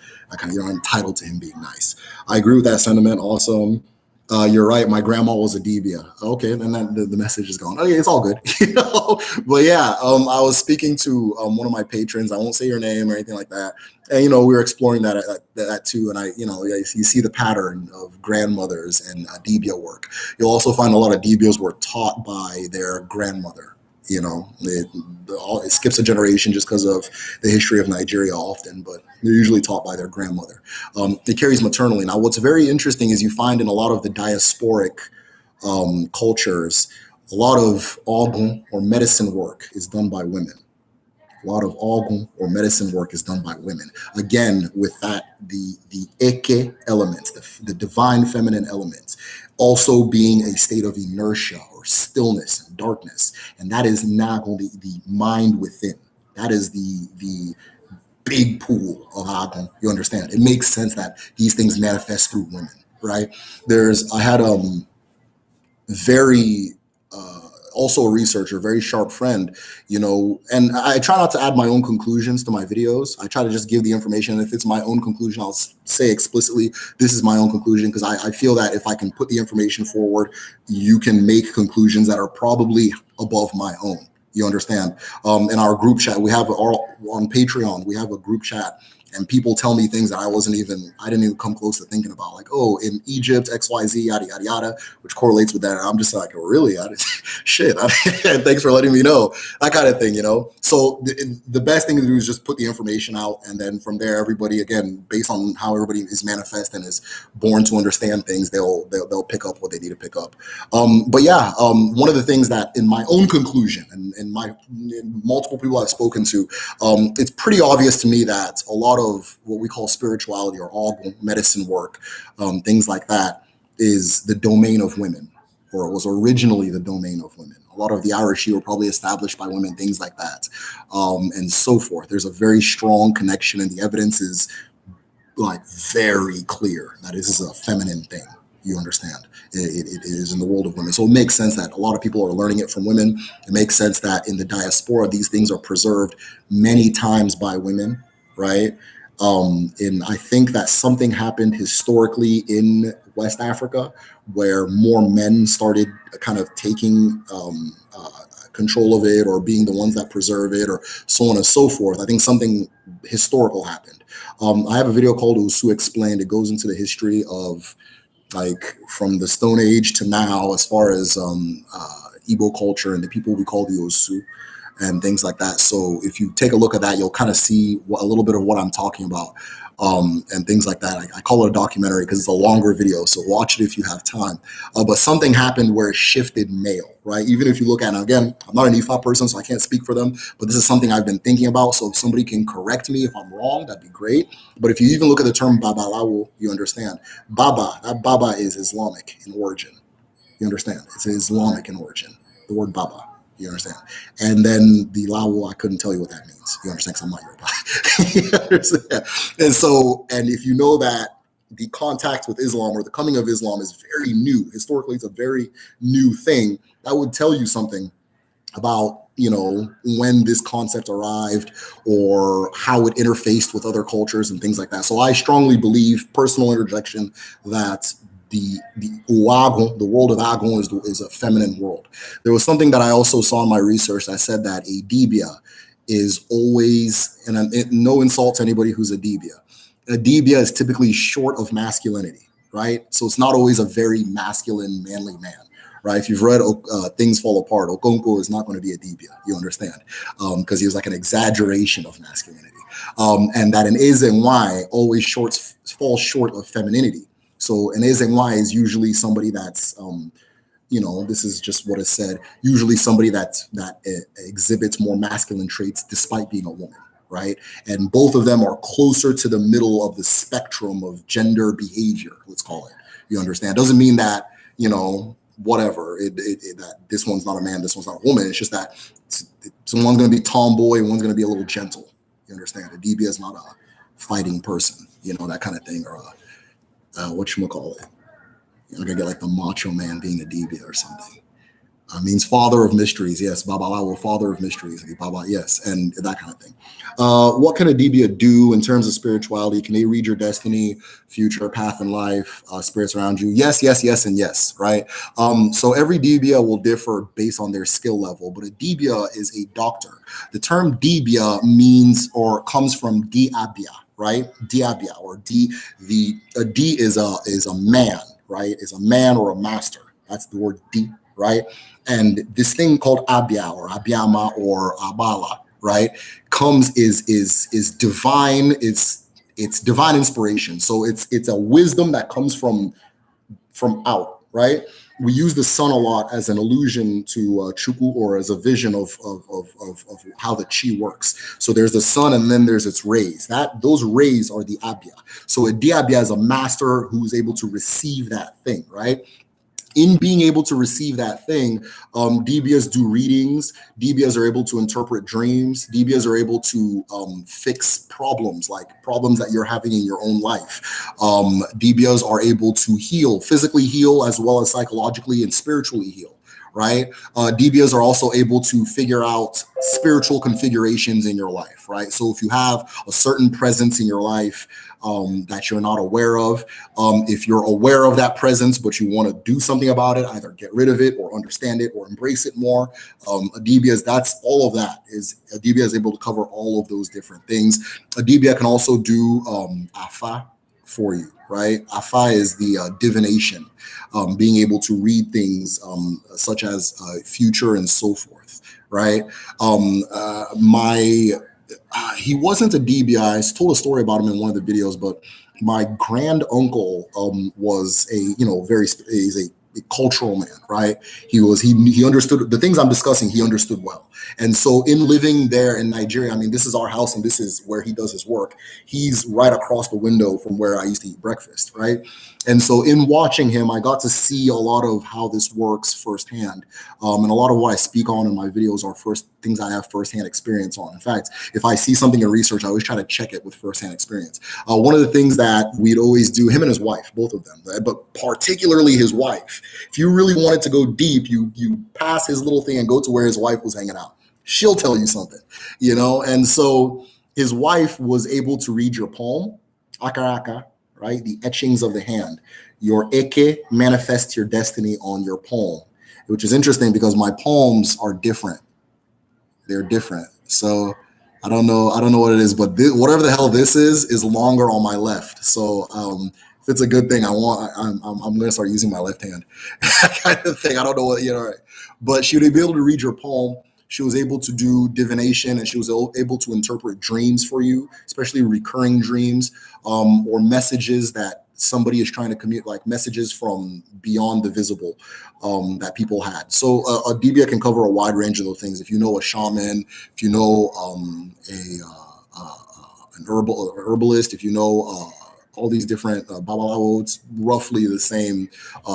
You're not entitled to him being nice. I agree with that sentiment. Awesome. You're right. My grandma was a Debia. Okay, then the message is gone. Okay, it's all good. You know? But yeah, I was speaking to one of my patrons. I won't say your name or anything like that. And you know, we were exploring that too. And you see the pattern of grandmothers and Debia work. You'll also find a lot of Debias were taught by their grandmother. You know, it skips a generation just because of the history of Nigeria often, but they're usually taught by their grandmother. It carries maternally. Now, what's very interesting is you find in a lot of the diasporic cultures, a lot of Ogun or medicine work is done by women. A lot of Ogun or medicine work is done by women. Again, with that, the Eke elements, the divine feminine elements, also being a state of inertia or stillness and darkness. And that is not only the mind within. That is the big pool of Agun. You understand? It makes sense that these things manifest through women, right? I had very also a researcher, very sharp friend, you know, and I try not to add my own conclusions to my videos. I try to just give the information. If it's my own conclusion, I'll say explicitly, this is my own conclusion, because I feel that if I can put the information forward, you can make conclusions that are probably above my own. You understand? In our group chat, on Patreon, we have a group chat, and people tell me things that I didn't even come close to thinking about. Like, oh, in Egypt, XYZ, yada, yada, yada, which correlates with that. And I'm just like, oh, really? Shit. Thanks for letting me know. That kind of thing, you know? So the best thing to do is just put the information out. And then from there, everybody, again, based on how everybody is manifest and is born to understand things, they'll pick up what they need to pick up. But yeah, one of the things that in my own conclusion and in multiple people I've spoken to, it's pretty obvious to me that a lot of what we call spirituality or all medicine work, things like that, is the domain of women, or it was originally the domain of women. A lot of the Irish were probably established by women, things like that, and so forth. There's a very strong connection, and the evidence is like very clear that this is a feminine thing. You understand? It is in the world of women. So it makes sense that a lot of people are learning it from women. It makes sense that in the diaspora, these things are preserved many times by women, right? And I think that something happened historically in West Africa where more men started kind of taking control of it or being the ones that preserve it or so on and so forth. I think something historical happened. I have a video called Usu Explained. It goes into the history of like from the Stone Age to now, as far as Igbo culture and the people we call the Osu and things like that. So if you take a look at that, you'll kind of see a little bit of what I'm talking about and things like that. I call it a documentary because it's a longer video, so watch it if you have time. But something happened where it shifted male, right? Even if you look at it, again, I'm not an Ifa person, so I can't speak for them, but this is something I've been thinking about. So if somebody can correct me if I'm wrong, that'd be great. But if you even look at the term Babalawo, you understand. That Baba is Islamic in origin. You understand? It's Islamic in origin, the word Baba. You understand? And then the Lawo, I couldn't tell you what that means. You understand? Because I'm not Yoruba. You understand? And so, and if you know that the contact with Islam or the coming of Islam is very new, historically, it's a very new thing, that would tell you something about, you know, when this concept arrived or how it interfaced with other cultures and things like that. So I strongly believe, personal interjection, that the Uagon, the world of Agon is a feminine world. There was something that I also saw in my research that said that a Dibia is always, and no insult to anybody who's a Dibia. A Dibia is typically short of masculinity, right? So it's not always a very masculine, manly man. Right? If you've read Things Fall Apart, Okonkwo is not going to be a Dibia, you understand? Because he was like an exaggeration of masculinity. And that an Ezenwai always falls short of femininity. So an Ezenwai is usually somebody that's, you know, this is just what is said, usually somebody that exhibits more masculine traits despite being a woman, right? And both of them are closer to the middle of the spectrum of gender behavior, let's call it. You understand? Doesn't mean that, you know, whatever, that this one's not a man, this one's not a woman. It's just that someone's going to be tomboy and one's going to be a little gentle. You understand? A DB is not a fighting person, you know, that kind of thing, or whatchamacallit. You're going to get like the macho man being a DB or something. Means father of mysteries, yes. Babalawo, father of mysteries, Baba, yes, and that kind of thing. What can a Dibia do in terms of spirituality? Can they read your destiny, future, path in life, spirits around you? Yes, yes, yes, and yes, right? So every Dibia will differ based on their skill level, but a Dibia is a doctor. The term Dibia means or comes from Diabia, right? Diabia, or D. A D is a man, right? Is a man or a master. That's the word D, right? And this thing called Abia or Abiama or Abala, right, is divine. It's divine inspiration. So it's a wisdom that comes from out, right? We use the sun a lot as an allusion to Chukwu, or as a vision of how the chi works. So there's the sun and then there's its rays. Those rays are the Abia. So a Diabia is a master who's able to receive that thing, right? In being able to receive that thing, DBS do readings. DBS are able to interpret dreams. DBS are able to fix problems, like problems that you're having in your own life. DBS are able to heal, physically heal, as well as psychologically and spiritually heal, right? DBS are also able to figure out spiritual configurations in your life, right? So if you have a certain presence in your life that you're not aware of, if you're aware of that presence, but you want to do something about it, either get rid of it or understand it or embrace it more, Adibia, that's all of that. Adibia is able to cover all of those different things. Adibia can also do Afa for you, right? Afa is the divination, being able to read things such as future and so forth, right? He wasn't a DBI. I told a story about him in one of the videos, but my grand uncle was he's a cultural man, right? He understood the things I'm discussing. He understood well. And so in living there in Nigeria, I mean, this is our house and this is where he does his work. He's right across the window from where I used to eat breakfast, right? And so in watching him, I got to see a lot of how this works firsthand. And a lot of what I speak on in my videos are first things I have firsthand experience on. In fact, if I see something in research, I always try to check it with firsthand experience. One of the things that we'd always do, him and his wife, both of them, but particularly his wife, if you really wanted to go deep, you pass his little thing and go to where his wife was hanging out. She'll tell you something, you know? And so his wife was able to read your palm, akaraka, right? The etchings of the hand. Your eke manifests your destiny on your palm, which is interesting because my palms are different. They're different. So I don't know what it is, but whatever the hell this is longer on my left. So if it's a good thing, I'm going to start using my left hand kind of thing. I don't know what, right. But she would be able to read your palm. She was able to do divination, and she was able to interpret dreams for you, especially recurring dreams, or messages that somebody is trying to communicate, like messages from beyond the visible that people had. So a Dibia can cover a wide range of those things. If you know a shaman, if you know an herbalist, if you know all these different babalawo, it's roughly the same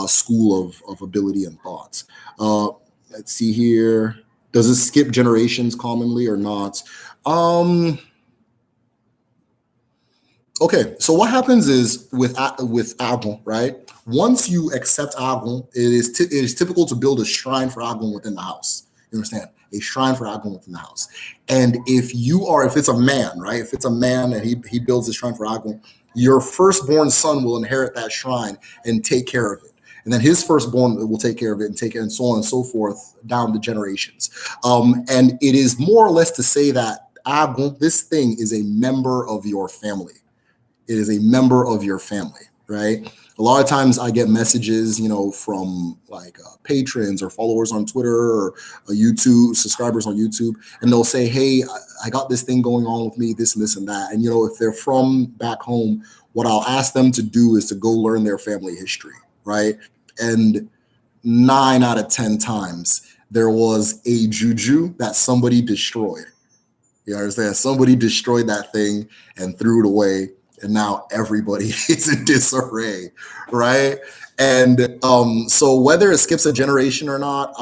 school of ability and thoughts. Let's see here. Does it skip generations commonly or not? Okay, so what happens is with Agwu, right? Once you accept Agwu, it is typical to build a shrine for Agwu within the house. You understand? A shrine for Agwu within the house. And if it's a man, right? If it's a man and he builds a shrine for Agwu, your firstborn son will inherit that shrine and take care of it. And then his firstborn will take care of it and take it, and so on and so forth down the generations. And it is more or less to say that Agwu, this thing, is a member of your family. It is a member of your family, right? A lot of times I get messages, from like patrons or followers on Twitter or YouTube, subscribers on YouTube, and they'll say, hey, I got this thing going on with me, this and this and that. And, if they're from back home, what I'll ask them to do is to go learn their family history, right? And 9 out of 10 times, there was a juju that somebody destroyed. You understand? Somebody destroyed that thing and threw it away. And now everybody is in disarray, right? And so whether it skips a generation or not,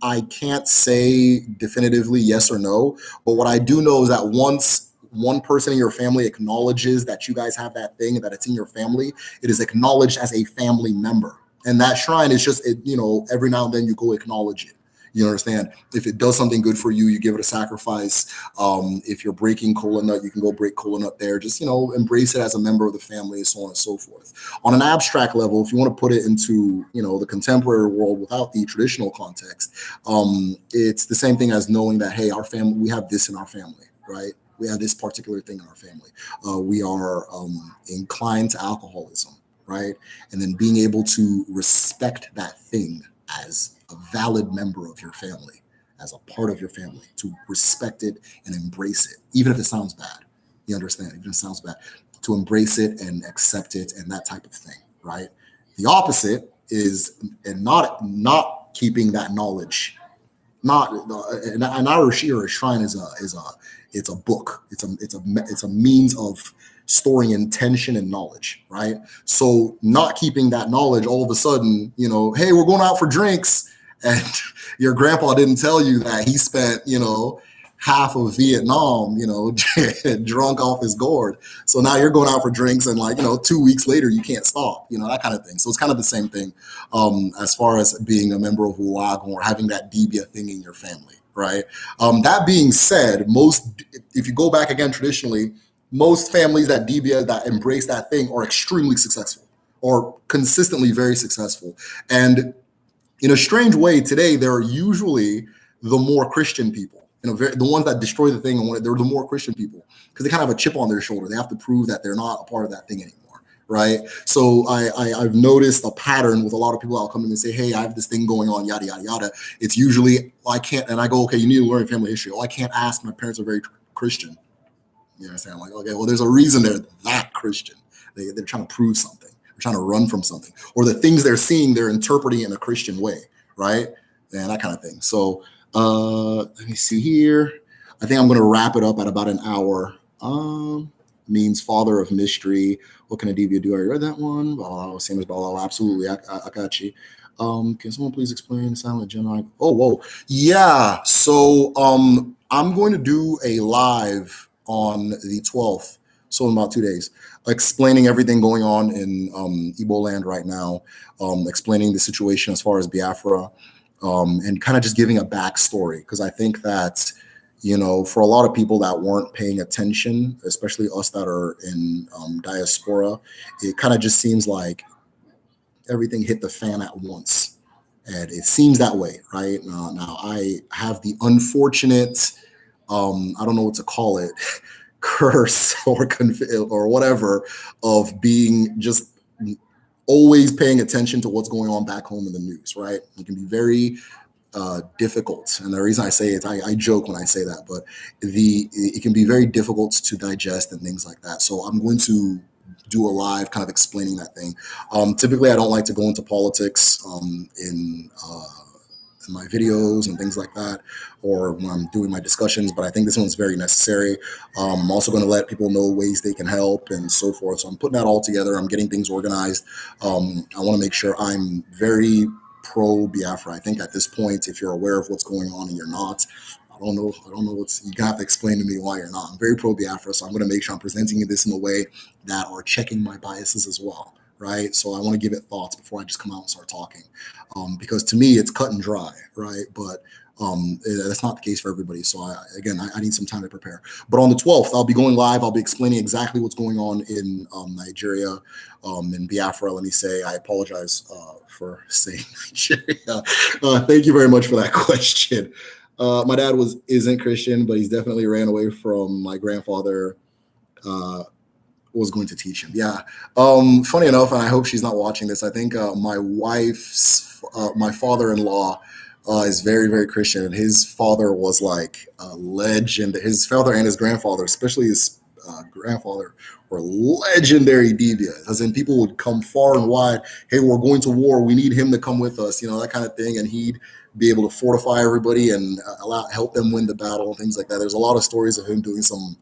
I can't say definitively yes or no. But what I do know is that once one person in your family acknowledges that you guys have that thing and that it's in your family, it is acknowledged as a family member. And that shrine is just, every now and then you go acknowledge it. You understand? If it does something good for you, you give it a sacrifice. If you're breaking kola nut, you can go break kola nut there. Just, embrace it as a member of the family, so on and so forth. On an abstract level, if you want to put it into, the contemporary world without the traditional context, it's the same thing as knowing that, hey, our family, we have this in our family, right? We have this particular thing in our family. We are inclined to alcoholism, right? And then being able to respect that thing as a valid member of your family, as a part of your family, to respect it and embrace it, even if it sounds bad. You understand? Even if it sounds bad, to embrace it and accept it and that type of thing, right? The opposite is not keeping that knowledge. Not an Arashi or a shrine is a book. It's a means of storing intention and knowledge, right? So not keeping that knowledge, all of a sudden, hey, we're going out for drinks, and your grandpa didn't tell you that he spent, half of Vietnam, drunk off his gourd. So now you're going out for drinks, and 2 weeks later you can't stop, that kind of thing. So it's kind of the same thing as far as being a member of Uag or having that Dibia thing in your family, right? That being said, if you go back again traditionally, most families that Dibia, that embrace that thing, are extremely successful or consistently very successful. And in a strange way, today, they're usually the more Christian people, the ones that destroy the thing, and they're the more Christian people because they kind of have a chip on their shoulder. They have to prove that they're not a part of that thing anymore, right? So I've noticed a pattern with a lot of people. I'll come in and say, hey, I have this thing going on, yada, yada, yada. It's usually, I can't, and I go, okay, you need to learn family history. Oh, I can't ask. My parents are very Christian. You understand? Okay, well, there's a reason they're that Christian. They're trying to prove something. trying to run from something, or the things they're seeing, they're interpreting in a Christian way, right? And that kind of thing. So let me see here. I think I'm going to wrap it up at about an hour. Means father of mystery. What can a deviant do? I read that one. Same as Balal. Absolutely. I got you. Can someone please explain silent Gemini? Oh, whoa. Yeah. So I'm going to do a live on the 12th. So in about 2 days, explaining everything going on in Igbo land right now, explaining the situation as far as Biafra, and kind of just giving a backstory. Because I think that, for a lot of people that weren't paying attention, especially us that are in diaspora, it kind of just seems like everything hit the fan at once. And it seems that way, right? Now I have the unfortunate, I don't know what to call it, curse or whatever, of being just always paying attention to what's going on back home in the news, right? It can be very difficult, and the reason I say it, I joke when I say that, but it can be very difficult to digest and things like that. So I'm going to do a live kind of explaining that thing. Typically, I don't like to go into politics in my videos and things like that, or when I'm doing my discussions, but I think this one's very necessary. I'm also going to let people know ways they can help and so forth. So I'm putting that all together. I'm getting things organized. I want to make sure I'm very pro Biafra. I think at this point, if you're aware of what's going on and you're not, I don't know what's, you have to explain to me why you're not. I'm very pro Biafra, so I'm going to make sure I'm presenting this in a way that are checking my biases as well, right? So I want to give it thoughts before I just come out and start talking, because to me it's cut and dry, right? But that's not the case for everybody. So I need some time to prepare. But on the 12th, I'll be going live. I'll be explaining exactly what's going on in Nigeria, in Biafra. Let me say, I apologize for saying Nigeria. Thank you very much for that question. My dad isn't Christian, but he's definitely ran away from my grandfather. Was going to teach him. Yeah. Funny enough, and I hope she's not watching this, I think my father-in-law is very, very Christian, and his father was like a legend. His father and his grandfather, especially his grandfather, were legendary deviants. As in, people would come far and wide. Hey, we're going to war. We need him to come with us. That kind of thing. And he'd be able to fortify everybody and help them win the battle and things like that. There's a lot of stories of him doing some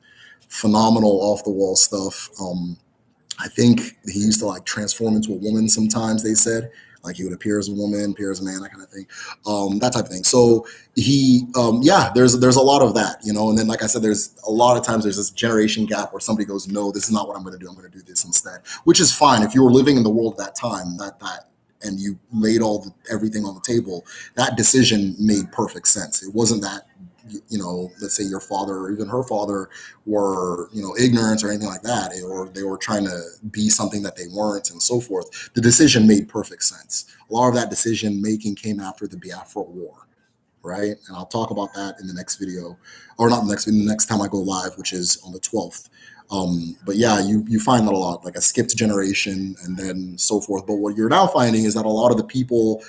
phenomenal off the wall stuff. I think he used to like transform into a woman sometimes, they said. Like he would appear as a woman, appear as a man, that kind of thing, that type of thing. So he, there's a lot of that, and then, like I said, there's a lot of times there's this generation gap where somebody goes, no, this is not what I'm going to do. I'm going to do this instead, which is fine. If you were living in the world at that time, and you laid everything on the table, that decision made perfect sense. It wasn't that, let's say your father or even her father were, ignorant or anything like that, or they were trying to be something that they weren't and so forth. The decision made perfect sense. A lot of that decision making came after the Biafra War, right? And I'll talk about that in the next video, or not the next time I go live, which is on the 12th. But yeah, you find that a lot, like a skipped generation and then so forth. But what you're now finding is that a lot of the people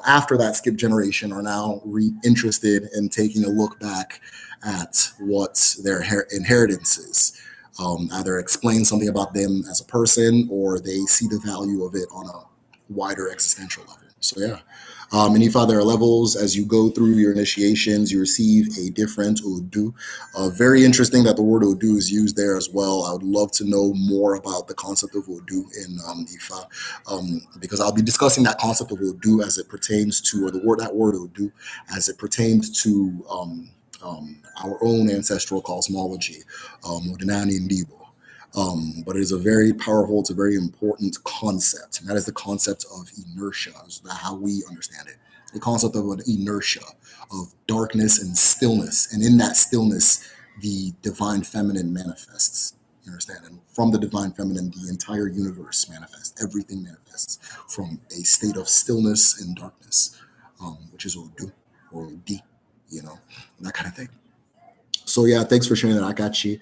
after that skip generation are now interested in taking a look back at what their inheritance is. Either explain something about them as a person, or they see the value of it on a wider existential level. So yeah. And if there are levels, as you go through your initiations, you receive a different Odu. Very interesting that the word Odu is used there as well. I would love to know more about the concept of Odu in Ifa, because I'll be discussing that concept of Odu as it pertains to, or that word Odu, as it pertains to our own ancestral cosmology, Odinani Ndibo. But it is a very powerful, it's a very important concept. And that is the concept of inertia, is how we understand it. The concept of an inertia, of darkness and stillness. And in that stillness, the divine feminine manifests. You understand? And from the divine feminine, the entire universe manifests. Everything manifests from a state of stillness and darkness, which is Odu or Odi, that kind of thing. So yeah, thanks for sharing that, Akachi.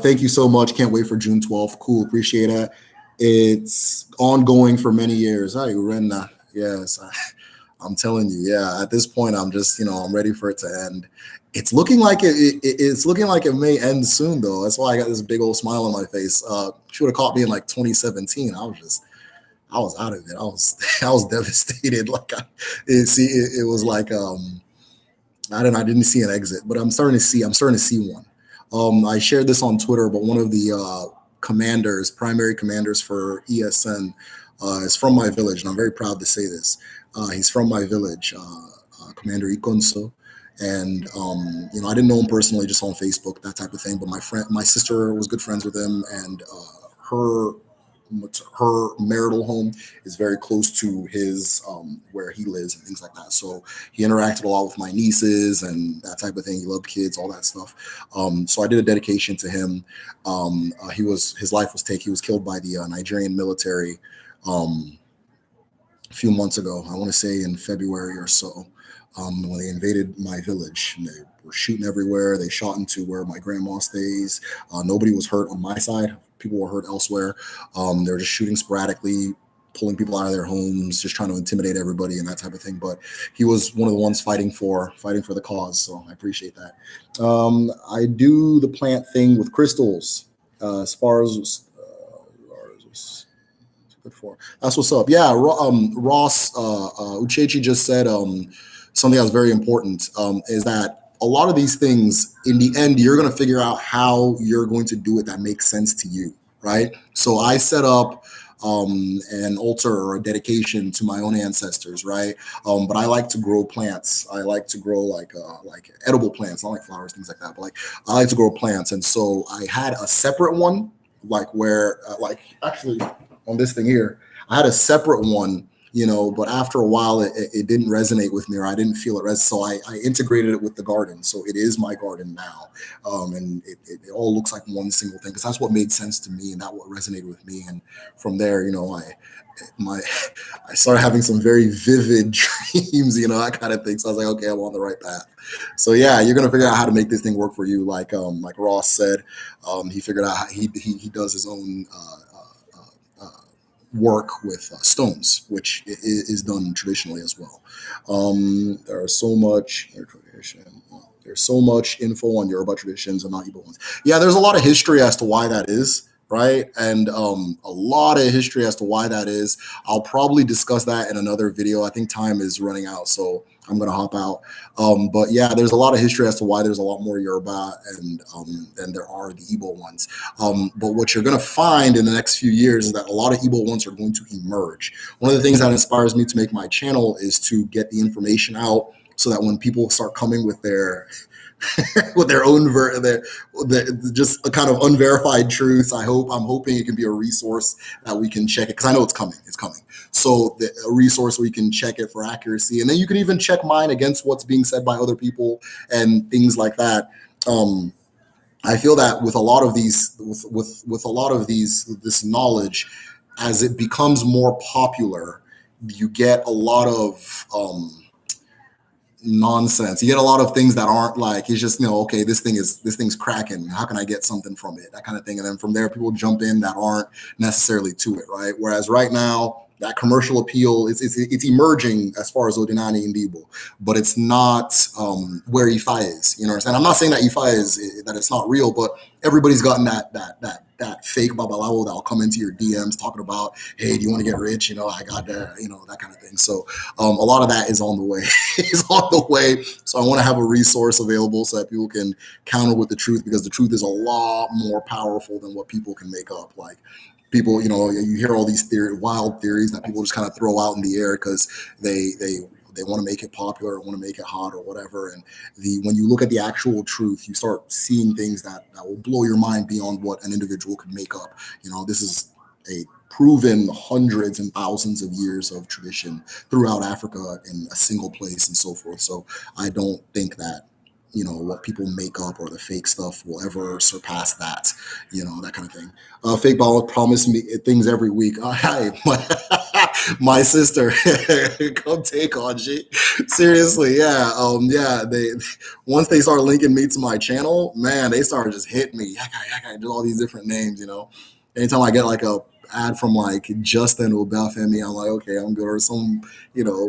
Thank you so much. Can't wait for June 12th. Cool, appreciate it. It's ongoing for many years. Hi, Urenna. Yes, I'm telling you. Yeah, at this point, I'm just, I'm ready for it to end. It's looking like it's looking like it may end soon, though. That's why I got this big old smile on my face. She would have caught me in like 2017. I was just I was out of it. I was devastated. Like it was like I didn't see an exit, but I'm starting to see one. I shared this on Twitter, but one of the primary commanders for ESN, is from my village, and I'm very proud to say this. He's from my village, Commander Ikonso. And I didn't know him personally, just on Facebook, that type of thing. But my sister was good friends with him, and her her marital home is very close to his where he lives and things like that. So he interacted a lot with my nieces and that type of thing. He loved kids, all that stuff. So I did a dedication to him. His life was taken. He was killed by the Nigerian military a few months ago. I want to say in February or so, when they invaded my village. And they were shooting everywhere. They shot into where my grandma stays. Nobody was hurt on my side. People were hurt elsewhere. They were just shooting sporadically, pulling people out of their homes, just trying to intimidate everybody and that type of thing. But he was one of the ones fighting for the cause. So I appreciate that. I do the plant thing with crystals. As far as good for. That's what's up. Yeah, Ross Uchechi just said something that was very important, is that a lot of these things, in the end, you're going to figure out how you're going to do it that makes sense to you, right? So I set up an altar or a dedication to my own ancestors, right? But I like to grow plants. I like to grow like edible plants, not like flowers, things like that. But like I like to grow plants, and so I had a separate one, like where actually on this thing here, I had a separate one, but after a while it didn't resonate with me, or I didn't feel it so I integrated it with the garden. So it is my garden now, and it all looks like one single thing, because that's what made sense to me and that what resonated with me. And from there, I started having some very vivid dreams, that kind of thing. So I was like, okay, I'm on the right path. So yeah, you're gonna figure out how to make this thing work for you. Like Ross said, he figured out how he does his own work with stones, which is done traditionally as well. There's so much info on Yoruba traditions and not Igbo ones. Yeah, there's a lot of history as to why that is, right? And a lot of history as to why that is. I'll probably discuss that in another video. I think time is running out, so I'm gonna hop out. But yeah, there's a lot of history as to why there's a lot more Yoruba than there are the Igbo ones. But what you're gonna find in the next few years is that a lot of Igbo ones are going to emerge. One of the things that inspires me to make my channel is to get the information out, so that when people start coming with their with their own just a kind of unverified truths, I'm hoping it can be a resource that we can check it, because I know it's coming. So a resource where you can check it for accuracy, and then you can even check mine against what's being said by other people and things like that. I feel that with a lot of these, with a lot of this knowledge, as it becomes more popular, you get a lot of nonsense. You get a lot of things that aren't like, it's just, okay, this thing's cracking. How can I get something from it? That kind of thing. And then from there, people jump in that aren't necessarily to it, right? Whereas right now, that commercial appeal, it's emerging as far as Odinani and Igbo, but it's not where Ifa is. You know what I'm saying? I'm not saying that Ifa is that it's not real, but everybody's gotten that fake babalawo that'll come into your DMs talking about, hey, do you want to get rich? I got that, that kind of thing. So a lot of that is on the way. So I want to have a resource available so that people can counter with the truth, because the truth is a lot more powerful than what people can make up. Like people, you hear all these wild theories that people just kind of throw out in the air because they want to make it popular or want to make it hot or whatever. And when you look at the actual truth, you start seeing things that will blow your mind beyond what an individual could make up. This is a proven hundreds and thousands of years of tradition throughout Africa in a single place and so forth. So I don't think that what people make up or the fake stuff will ever surpass that, that kind of thing. Fake ball promised me things every week. Hi, my sister, come take on G. Seriously, yeah. They once they start linking me to my channel, man, they started just hitting me. I do all these different names, Anytime I get like ad from like Justin Obafemi. I'm like, okay, I'm good, or some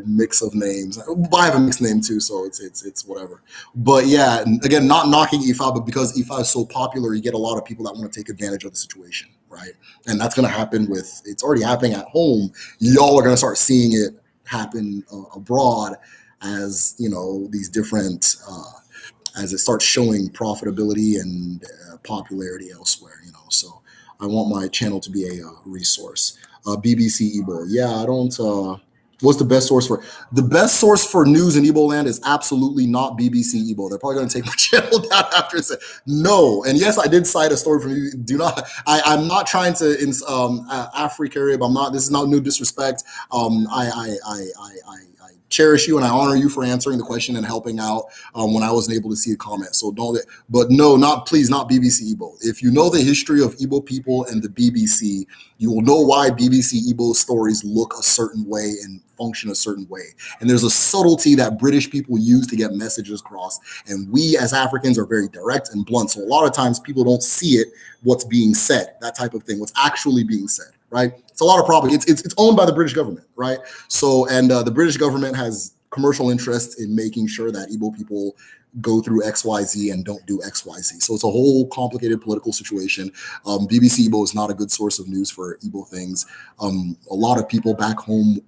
mix of names. I have a mixed name too, so it's whatever. But yeah, again, not knocking Ifa, but because Ifa is so popular, you get a lot of people that want to take advantage of the situation, right? And that's going to happen it's already happening at home. Y'all are going to start seeing it happen abroad as these different as it starts showing profitability and popularity elsewhere. So I want my channel to be a resource. BBC Igbo, yeah, I don't. What's the best source for news in Igbo land is absolutely not BBC Igbo. They're probably going to take my channel down after it. No, and yes, I did cite a story from you. Do not. I'm not trying to Afri-Carib. I'm not. This is not no disrespect. I cherish you and I honor you for answering the question and helping out when I wasn't able to see a comment. So don't. But no, please, not BBC Igbo. If you know the history of Igbo people and the BBC, you will know why BBC Igbo stories look a certain way and function a certain way. And there's a subtlety that British people use to get messages across. And we as Africans are very direct and blunt. So a lot of times people don't see it, what's being said, that type of thing, what's actually being said, right? It's a lot of property. It's owned by the British government, right? So, and the British government has commercial interest in making sure that Igbo people go through XYZ and don't do XYZ. So it's a whole complicated political situation. BBC Igbo is not a good source of news for Igbo things. A lot of people back home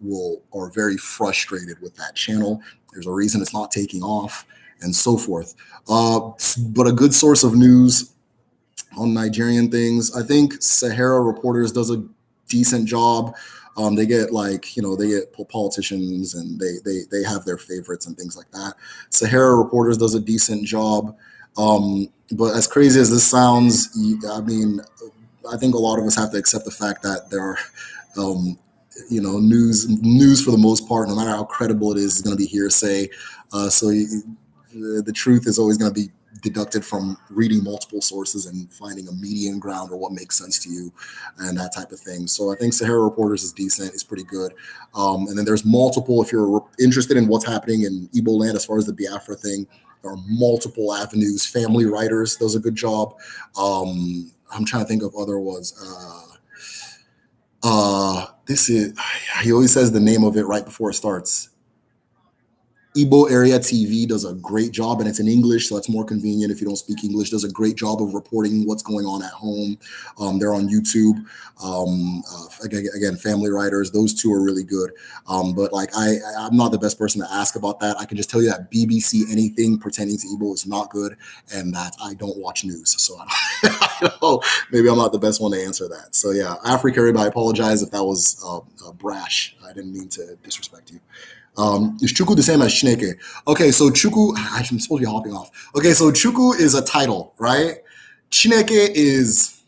are very frustrated with that channel. There's a reason it's not taking off and so forth. But a good source of news on Nigerian things, I think Sahara Reporters does a decent job. They get politicians and they have their favorites and things like that. Sahara Reporters does a decent job. But as crazy as this sounds, I mean, I think a lot of us have to accept the fact that there are, news for the most part, no matter how credible it is going to be hearsay. The truth is always going to be deducted from reading multiple sources and finding a median ground or what makes sense to you and that type of thing. So I think Sahara Reporters is decent. It's pretty good. And then there's multiple, if you're interested in what's happening in Igbo land as far as the Biafra thing, there are multiple avenues. Family Writers does a good job. I'm trying to think of other ones. He always says the name of it right before it starts. Igbo Area TV does a great job, and it's in English, so that's more convenient if you don't speak English. Does a great job of reporting what's going on at home. They're on YouTube. Again, Family Writers, those two are really good. But like I'm not the best person to ask about that. I can just tell you that BBC anything pertaining to Igbo is not good, and that I don't watch news. So I don't know, maybe I'm not the best one to answer that. So yeah, Afri-Carib, I apologize if that was brash. I didn't mean to disrespect you. Is Chuku the same as Chineke? Okay, so Chuku, I'm supposed to be hopping off. Okay, so Chuku is a title, right? Chineke is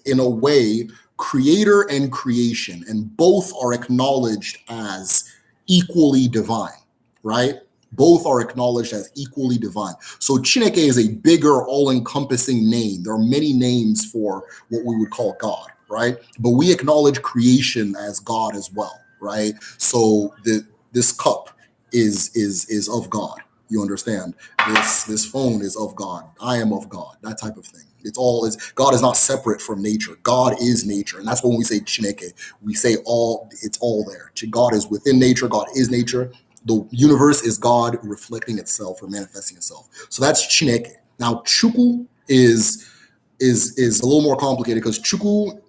in a way creator and creation, and both are acknowledged as equally divine, right? Both are acknowledged as equally divine. So Chineke is a bigger, all-encompassing name. There are many names for what we would call God, right? But we acknowledge creation as God as well, right? So this cup is of God. You understand? This phone is of God. I am of God. That type of thing. God is not separate from nature. God is nature, and that's when we say Chineke. We say it's all there. God is within nature. God is nature. The universe is God reflecting itself or manifesting itself. So that's Chineke. Now Chukwu is a little more complicated because Chukwu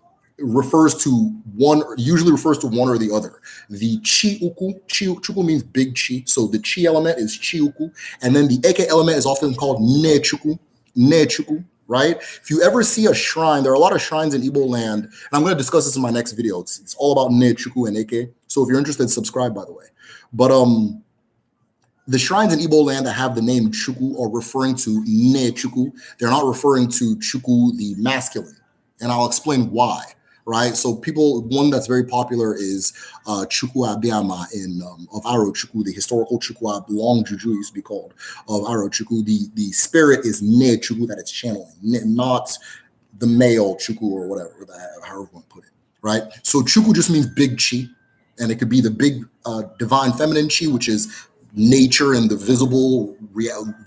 usually refers to one or the other. The Chukwu means big chi. So the chi element is Chiuku. And then the Eke element is often called Ne Chukwu, right? If you ever see a shrine, there are a lot of shrines in Igbo land. And I'm going to discuss this in my next video. It's all about Ne Chukwu and Eke. So if you're interested, subscribe, by the way. But the shrines in Igbo land that have the name Chukwu are referring to Ne Chukwu. They're not referring to Chukwu, the masculine. And I'll explain why. Right, so one that's very popular is Chukwu Abiyama of Aro Chukwu, the historical Chukwu, long Juju used to be called, of Aro Chukwu. The spirit is Ne Chukwu that it's channeling, not the male Chukwu or whatever, however you want to put it, right? So Chukwu just means big chi, and it could be the big divine feminine chi, which is nature and the visible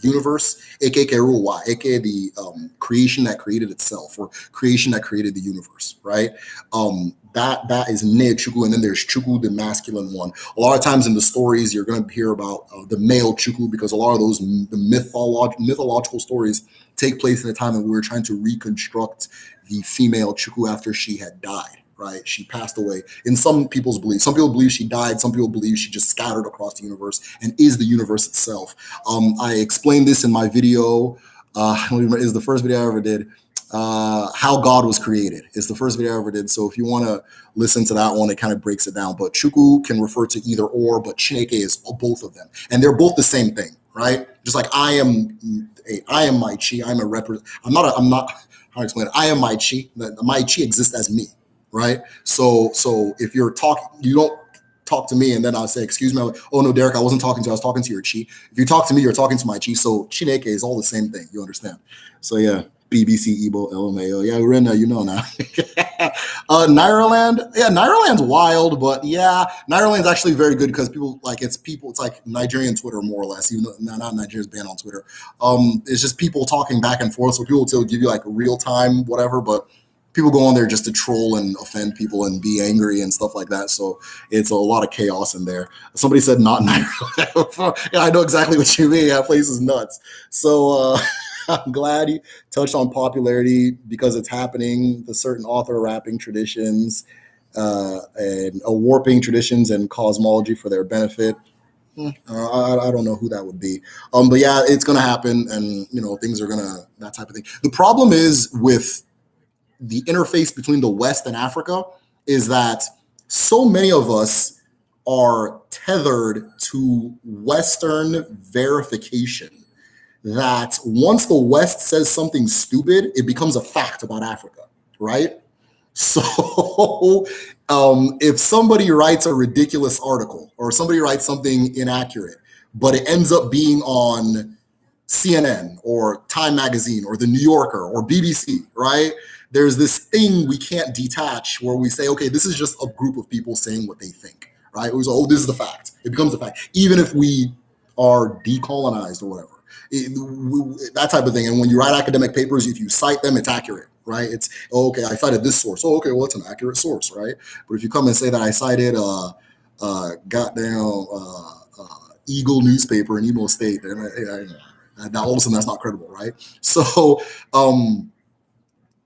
universe, aka Keruwa, aka the creation that created itself, or creation that created the universe, right? That is Ne Chukwu, and then there's Chukwu, the masculine one. A lot of times in the stories, you're going to hear about the male Chukwu, because a lot of those the mythological stories take place in a time when we were trying to reconstruct the female Chukwu after she had died. Right, she passed away. In some people's beliefs, some people believe she died. Some people believe she just scattered across the universe and is the universe itself. I explained this in my video. Is the first video I ever did. How God was created is the first video I ever did. So if you want to listen to that one, it kind of breaks it down. But Chukwu can refer to either or, but Chineke is both of them, and they're both the same thing, right? Just like I am my chi. I'm not. How to explain it? I am my chi. My chi exists as me. Right. So if you're talking, you don't talk to me and then I'll say, excuse me. Like, oh, no, Derek, I wasn't talking to you. I was talking to your chi. If you talk to me, you're talking to my chi. So Chineke is all the same thing. You understand? So, yeah. BBC, Igbo, LMAO. Yeah, Rena, you know now. Nairaland. Yeah, Nairaland's wild, but yeah, Nairaland's actually very good because it's like Nigerian Twitter, more or less, even though not Nigeria's banned on Twitter. It's just people talking back and forth. So people will give you like real time, whatever, but people go on there just to troll and offend people and be angry and stuff like that. So it's a lot of chaos in there. Somebody said not Naira. Yeah, I know exactly what you mean. That place is nuts. So I'm glad you touched on popularity because it's happening. The certain author rapping traditions and warping traditions and cosmology for their benefit. I don't know who that would be. But yeah, it's going to happen. And, things are going to, that type of thing. The problem is with the interface between the West and Africa is that so many of us are tethered to Western verification that once the West says something stupid, it becomes a fact about Africa, right? So if somebody writes a ridiculous article or somebody writes something inaccurate, but it ends up being on CNN or Time Magazine or The New Yorker or BBC, right? There's this thing we can't detach where we say, okay, this is just a group of people saying what they think, right? We say, oh, this is the fact. It becomes a fact, even if we are decolonized or whatever. That type of thing. And when you write academic papers, if you cite them, it's accurate, right? It's, oh, okay, I cited this source. Oh, okay, well, it's an accurate source, right? But if you come and say that I cited Eagle newspaper in Imo State, then all of a sudden that's not credible, right? So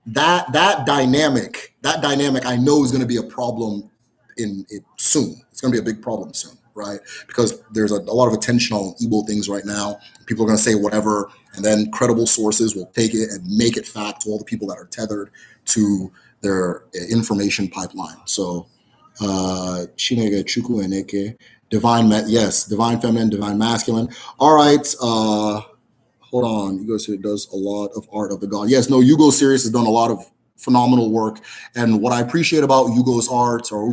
that dynamic, I know is going to be a problem in it soon. It's going to be a big problem soon, right? Because there's a lot of attention on Igbo things right now. People are going to say whatever, and then credible sources will take it and make it fact to all the people that are tethered to their information pipeline. So, Chineke, Chukwu, Eneke, divine feminine, divine masculine. All right. Hold on. Hugo Serious does a lot of art of the god. Yes, no, Hugo Serious has done a lot of phenomenal work. And what I appreciate about Hugo's arts, I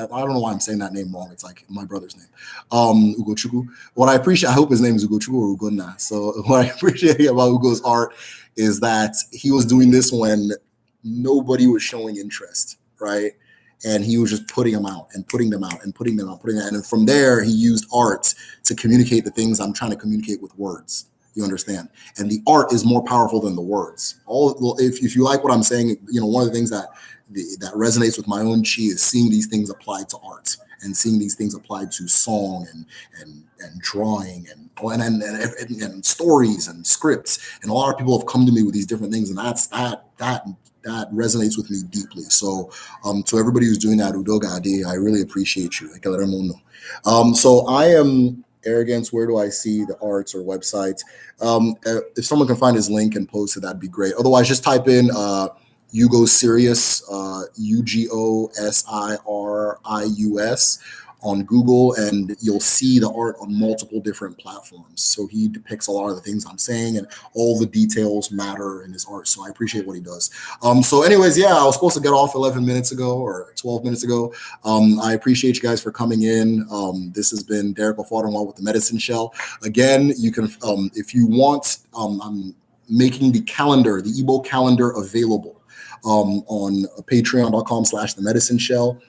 don't know why I'm saying that name wrong. It's like my brother's name, Ugo Chukwu. What I appreciate, I hope his name is Ugo Chukwu or Ugonna. So what I appreciate about Hugo's art is that he was doing this when nobody was showing interest, right? And he was just putting them out and putting them out and putting them out, and from there he used art to communicate the things I'm trying to communicate with words. You understand? And the art is more powerful than the words. If you like what I'm saying, one of the things that resonates with my own chi is seeing these things applied to art and seeing these things applied to song and drawing and stories and scripts. And a lot of people have come to me with these different things, and that resonates with me deeply. So to everybody who's doing that, Udoga Ade, I really appreciate you. So I am Arrogance. Where do I see the arts or websites? If someone can find his link and post it, that'd be great. Otherwise, just type in Hugo Serious, UGOSIRIUS on Google, and you'll see the art on multiple different platforms. So he depicts a lot of the things I'm saying, and all the details matter in his art. So I appreciate what he does. So anyways, yeah, I was supposed to get off 11 minutes ago or 12 minutes ago. I appreciate you guys for coming in. This has been Derek Ofadenwa with the Medicine Shell. Again, you can, if you want, I'm making the Igbo calendar available on patreon.com/the Medicine Shell.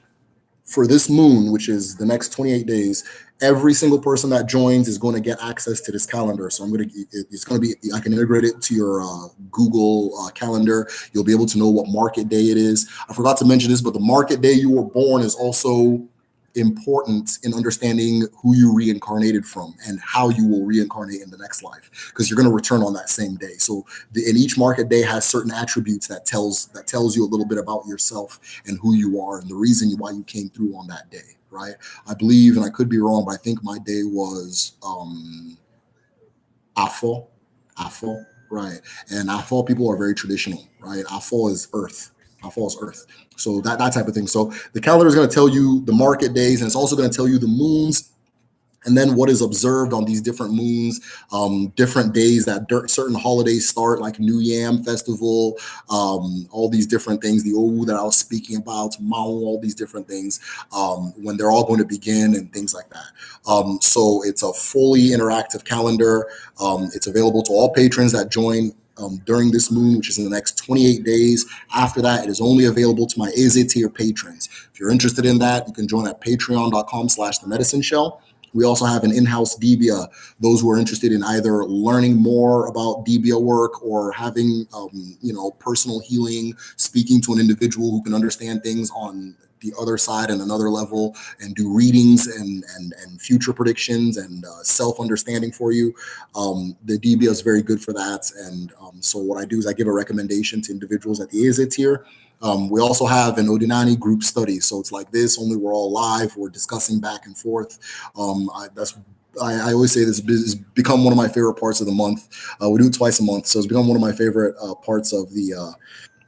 for this moon, which is the next 28 days, every single person that joins is going to get access to this calendar. So it's going to be, I can integrate it to your Google calendar. You'll be able to know what market day it is. I forgot to mention this, but the market day you were born is also important in understanding who you reincarnated from and how you will reincarnate in the next life, because you're going to return on that same day. So and each market day has certain attributes that tells you a little bit about yourself and who you are and the reason why you came through on that day, right? I believe, and I could be wrong, but I think my day was Afo, Afo, right? And Afo people are very traditional, right? Afo is earth. Afo is earth. So that type of thing. So the calendar is going to tell you the market days, and it's also going to tell you the moons, and then what is observed on these different moons, different days that certain holidays start, like New Yam Festival, all these different things, the Owu that I was speaking about, Mao, all these different things, when they're all going to begin and things like that. So it's a fully interactive calendar. It's available to all patrons that join during this moon, which is in the next 28 days. After that, it is only available to my AZ tier patrons. If you're interested in that, you can join at patreon.com/the medicine shell. We also have an in-house DBA. Those who are interested in either learning more about DBA work or having, personal healing, speaking to an individual who can understand things on the other side and another level, and do readings and future predictions and self-understanding for you. The DBA is very good for that. And so what I do is I give a recommendation to individuals at the AZ tier. We also have an Odinani group study. So it's like this, only we're all live, we're discussing back and forth. I always say this has become one of my favorite parts of the month. We do it twice a month. So it's become one of my favorite parts of the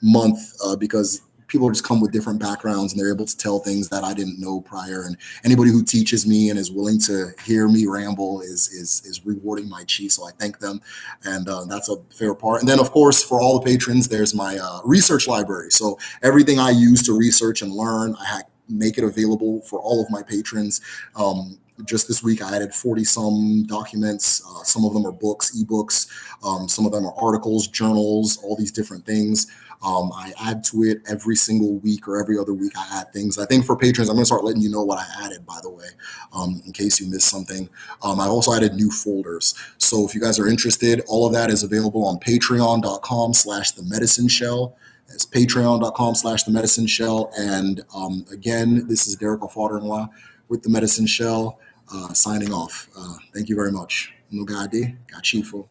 month because people just come with different backgrounds and they're able to tell things that I didn't know prior. And anybody who teaches me and is willing to hear me ramble is rewarding my chi. So I thank them. And that's a favorite part. And then, of course, for all the patrons, there's my research library. So everything I use to research and learn, make it available for all of my patrons. Just this week, I added 40 some documents. Some of them are books, ebooks. Some of them are articles, journals, all these different things. I add to it every single week or every other week. I add things. I think for patrons, I'm going to start letting you know what I added, by the way, in case you missed something. I also added new folders. So if you guys are interested, all of that is available on patreon.com/the medicine shell. It's patreon.com/the medicine shell. And again, this is Derek Onwa with the medicine shell, signing off. Thank you very much. No gadi, gachifo.